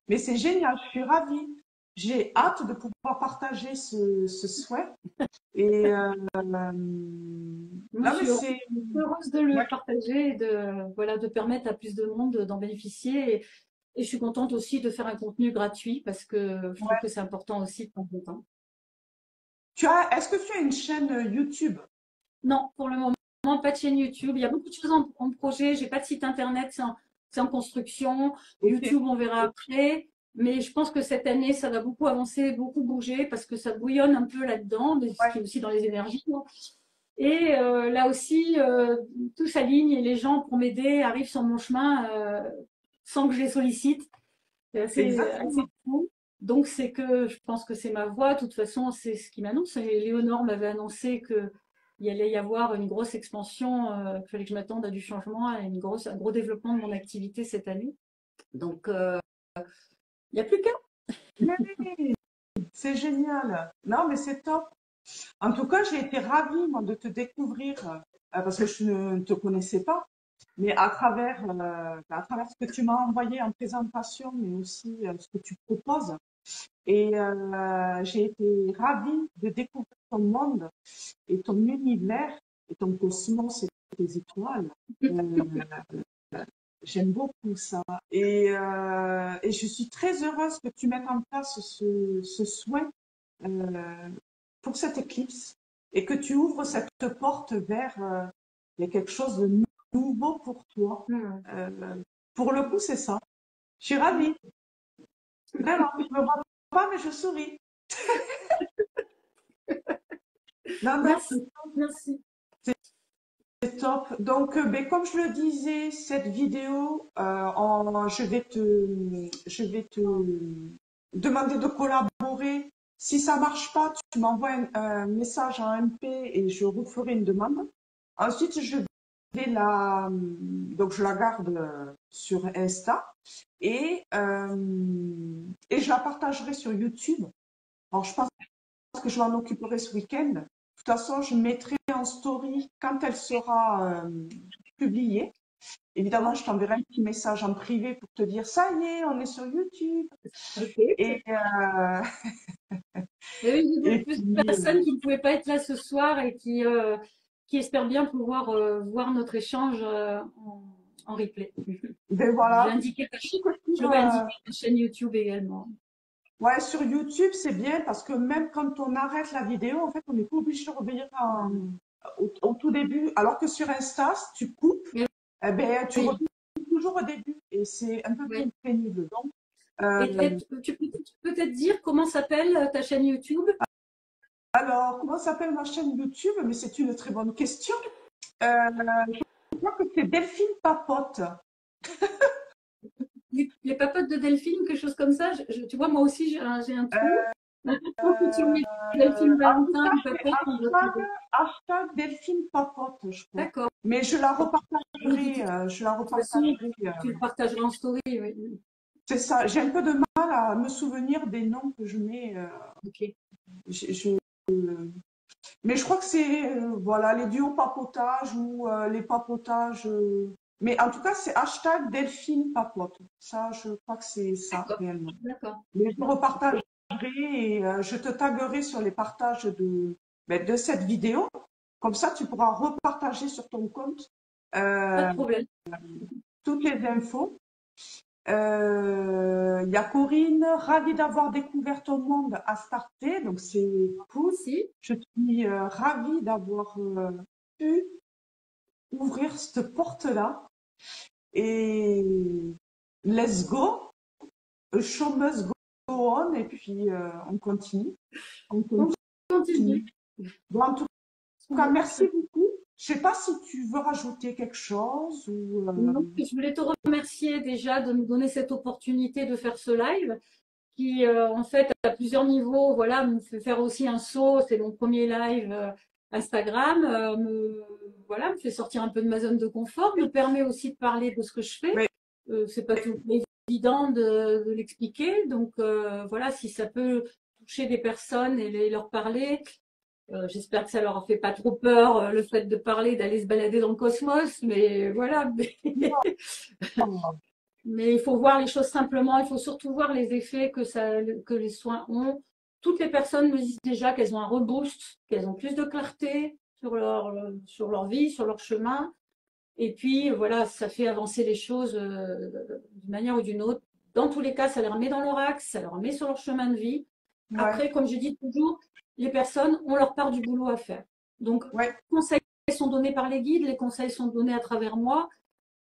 Mais c'est génial, je suis ravie. J'ai hâte de pouvoir partager ce souhait. Et Moi, je non, mais suis c'est heureuse de le ouais, partager et de permettre à plus de monde d'en bénéficier. Et je suis contente aussi de faire un contenu gratuit parce que je trouve que c'est important aussi de prendre le temps. Est-ce que tu as une chaîne YouTube? Non, pour le moment, pas de chaîne YouTube. Il y a beaucoup de choses en projet. J'ai pas de site internet, c'est en construction. Ok. YouTube, on verra après. Mais je pense que cette année, ça va beaucoup avancer, beaucoup bouger parce que ça bouillonne un peu là-dedans, mais ce qui est aussi dans les énergies. Et là aussi, tout s'aligne et les gens pour m'aider arrivent sur mon chemin sans que je les sollicite. C'est assez Exactement. fou. Donc, c'est que je pense que c'est ma voix. De toute façon, c'est ce qui m'annonce. Et Léonore m'avait annoncé qu'il allait y avoir une grosse expansion, qu'il fallait que je m'attende à du changement, à un gros développement de mon activité cette année. Donc, il n'y a plus qu'à. Oui, c'est génial. Non, mais c'est top. En tout cas, j'ai été ravie, moi, de te découvrir parce que je ne te connaissais pas, mais à travers ce que tu m'as envoyé en présentation, mais aussi ce que tu proposes. Et j'ai été ravie de découvrir ton monde et ton univers et ton cosmos et tes étoiles. Euh, J'aime beaucoup ça. Et je suis très heureuse que tu mettes en place ce souhait pour cette éclipse. et que tu ouvres cette porte vers il y a quelque chose de nouveau pour toi. Pour le coup, c'est ça. Je suis ravie. Vraiment, je me vois pas, mais je souris. Non, non, Merci, merci. c'est top. Donc, ben, comme je le disais, cette vidéo, je vais te demander de collaborer. Si ça marche pas, tu m'envoies un message en MP et je referai une demande. Ensuite, donc je la garde sur Insta et je la partagerai sur YouTube. Alors, je pense que je m'en occuperai ce week-end. De toute façon, je mettrai en story quand elle sera publiée. Évidemment, je t'enverrai un petit message en privé pour te dire ça y est, on est sur YouTube. Ok. Et, Et oui, j'ai et vu puis, plusieurs personnes qui ne pouvaient pas être là ce soir et qui espèrent bien pouvoir voir notre échange en replay. ben J'ai voilà. indiqué je Sur, vais indiquer la chaîne YouTube également. ouais, sur YouTube, c'est bien parce que même quand on arrête la vidéo, en fait, on n'est pas obligé de revenir au tout début. Alors que sur Insta, si tu coupes, Et eh ben, tu oui, reviens toujours au début et c'est un peu plus oui. pénible. Donc, Et tu peux peut-être dire comment s'appelle ta chaîne YouTube? alors, comment s'appelle ma chaîne YouTube? Mais c'est une très bonne question. Euh, je crois que c'est Delphine Papote. Les papotes de Delphine, quelque chose comme ça. Tu vois, moi aussi, j'ai un trou. Mais je pense que sur mes Delphine En tout Valentin, cas, les c'est papotes, on doit trouver. hashtag Delphine Papote, je crois. D'accord. Mais Donc, de je la toute façon, repartagerai. tu le partageras en story. Oui. C'est ça. J'ai un peu de mal à me souvenir des noms que je mets. Ok. Je- je- mais je crois que c'est voilà les duos papotage ou les papotages. Mais en tout cas, c'est hashtag Delphine Papote. Ça, je crois que c'est ça D'accord. réellement. D'accord. Mais je repartagerai et je te taguerai sur les partages de cette vidéo. Comme ça, tu pourras repartager sur ton compte Pas euh, de problème. toutes les infos. Il y a Corinne, ravie d'avoir découvert ton monde à starter, donc c'est cool. Si. Je suis ravie d'avoir pu ouvrir cette porte-là. Et let's go, a show must go on, et puis on continue. On On continue. continue. Bon, en tout cas, merci beaucoup. Je sais pas si tu veux rajouter quelque chose ou. Donc, je voulais te remercier déjà de me donner cette opportunité de faire ce live qui, en fait, à plusieurs niveaux, voilà, me fait faire aussi un saut. C'est mon premier live Instagram. Voilà, me fait sortir un peu de ma zone de confort, me permet aussi de parler de ce que je fais. Oui, C'est pas tout évident de l'expliquer. Donc, voilà, si ça peut toucher des personnes et leur parler, j'espère que ça leur fait pas trop peur, le fait de parler, d'aller se balader dans le cosmos, mais voilà. Mais il faut voir les choses simplement, il faut surtout voir les effets que les soins ont. Toutes les personnes me disent déjà qu'elles ont un reboost, qu'elles ont plus de clarté sur leur vie, sur leur chemin. Et puis, voilà, ça fait avancer les choses d'une manière ou d'une autre. Dans tous les cas, ça les remet dans leur axe, ça les remet sur leur chemin de vie. ouais, Après, comme je dis toujours, les personnes ont leur part du boulot à faire. Donc, ouais, les conseils sont donnés par les guides, les conseils sont donnés à travers moi.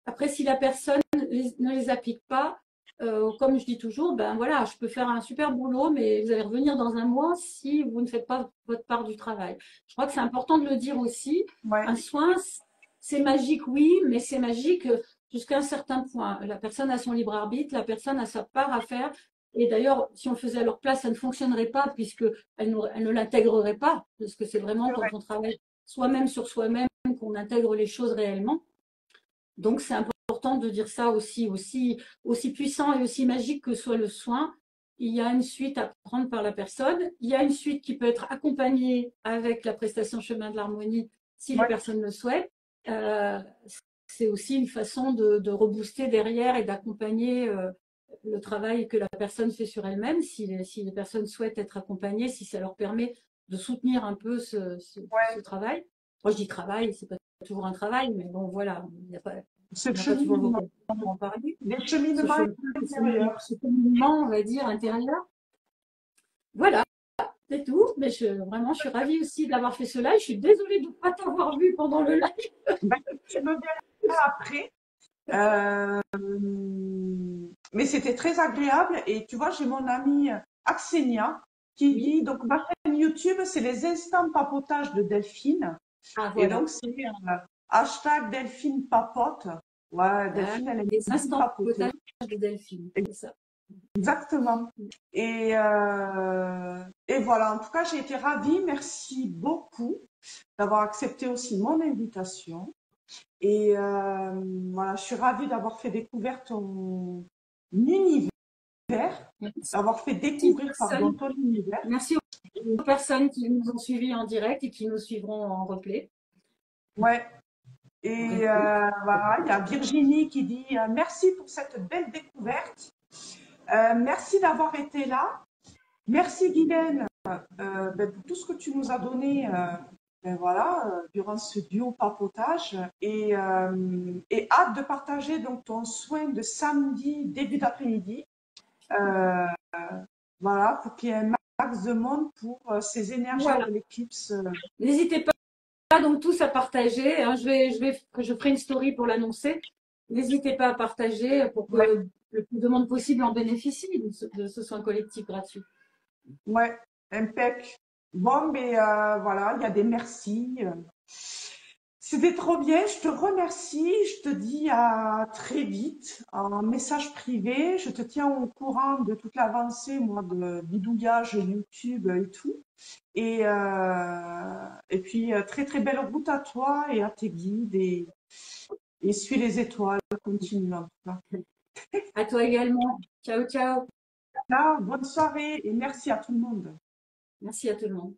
Après, si la personne ne les applique pas, comme je dis toujours, ben voilà, je peux faire un super boulot, mais vous allez revenir dans un mois si vous ne faites pas votre part du travail. Je crois que c'est important de le dire aussi. ouais. Un soin, c'est magique, oui, mais c'est magique jusqu'à un certain point. La personne a son libre arbitre, la personne a sa part à faire. Et d'ailleurs, si on le faisait à leur place, ça ne fonctionnerait pas puisqu'elle ne l'intégrerait pas, parce que c'est vraiment quand on travaille soi-même sur soi-même qu'on intègre les choses réellement. Donc, c'est important de dire ça aussi puissant et aussi magique que soit le soin. Il y a une suite à prendre par la personne. Il y a une suite qui peut être accompagnée avec la prestation chemin de l'harmonie si les Ouais. personnes le souhaitent. Euh, c'est aussi une façon de rebooster derrière et d'accompagner le travail que la personne fait sur elle-même. Si les personnes souhaitent être accompagnées, si ça leur permet de soutenir un peu ce travail. Moi, je dis travail, c'est pas toujours un travail, mais bon, voilà, Ce on n'a pas toujours cheminement, l'occasion d'en parler. des Ce cheminements intérieurs. cheminement, on va dire, intérieur. Voilà. C'est tout. Mais vraiment, je suis ravie aussi d'avoir fait ce live. Je suis désolée de ne pas t'avoir vu pendant le live. Ben, tu me verras après. Euh, mais c'était très agréable. Et tu vois, j'ai mon amie Axenia qui Oui. dit, donc ma chaîne YouTube, c'est les instants papotage de Delphine. Ah, Et voilà. donc, c'est hashtag Delphine papote. Ouais, Ah, Delphine, elle aime les beaucoup instants papoter. potages de Delphine. C'est ça. Exactement. Et voilà, en tout cas, j'ai été ravie. Merci beaucoup d'avoir accepté aussi mon invitation. Et voilà, je suis ravie d'avoir fait découvrir ton univers, Merci, d'avoir fait aux découvrir, pardon, personnes. ton univers. Merci aux personnes qui nous ont suivis en direct et qui nous suivront en replay. Ouais. En Et replay. voilà, il y a Virginie qui dit merci pour cette belle découverte. Merci d'avoir été là. Merci Guylaine pour tout ce que tu nous as donné voilà, durant ce duo papotage et hâte de partager donc ton soin de samedi début d'après-midi. Euh, voilà, pour qu'il y ait un max de monde pour ces énergies Voilà. de l'éclipse. N'hésitez pas donc tous à partager. Hein. Je ferai une story pour l'annoncer. N'hésitez pas à partager pour Ouais, que le plus de monde possible en bénéficie de ce soin collectif gratuit. ouais, impec. Bon, mais voilà, il y a des merci. C'était trop bien, je te remercie, je te dis à très vite en message privé, je te tiens au courant de toute l'avancée, moi, de bidouillage YouTube et tout. Et puis, très très belle route à toi et à tes guides et suis les étoiles, continue en tout cas. À toi également. Ciao, ciao. Ciao, bonne soirée et merci à tout le monde. Merci à tout le monde.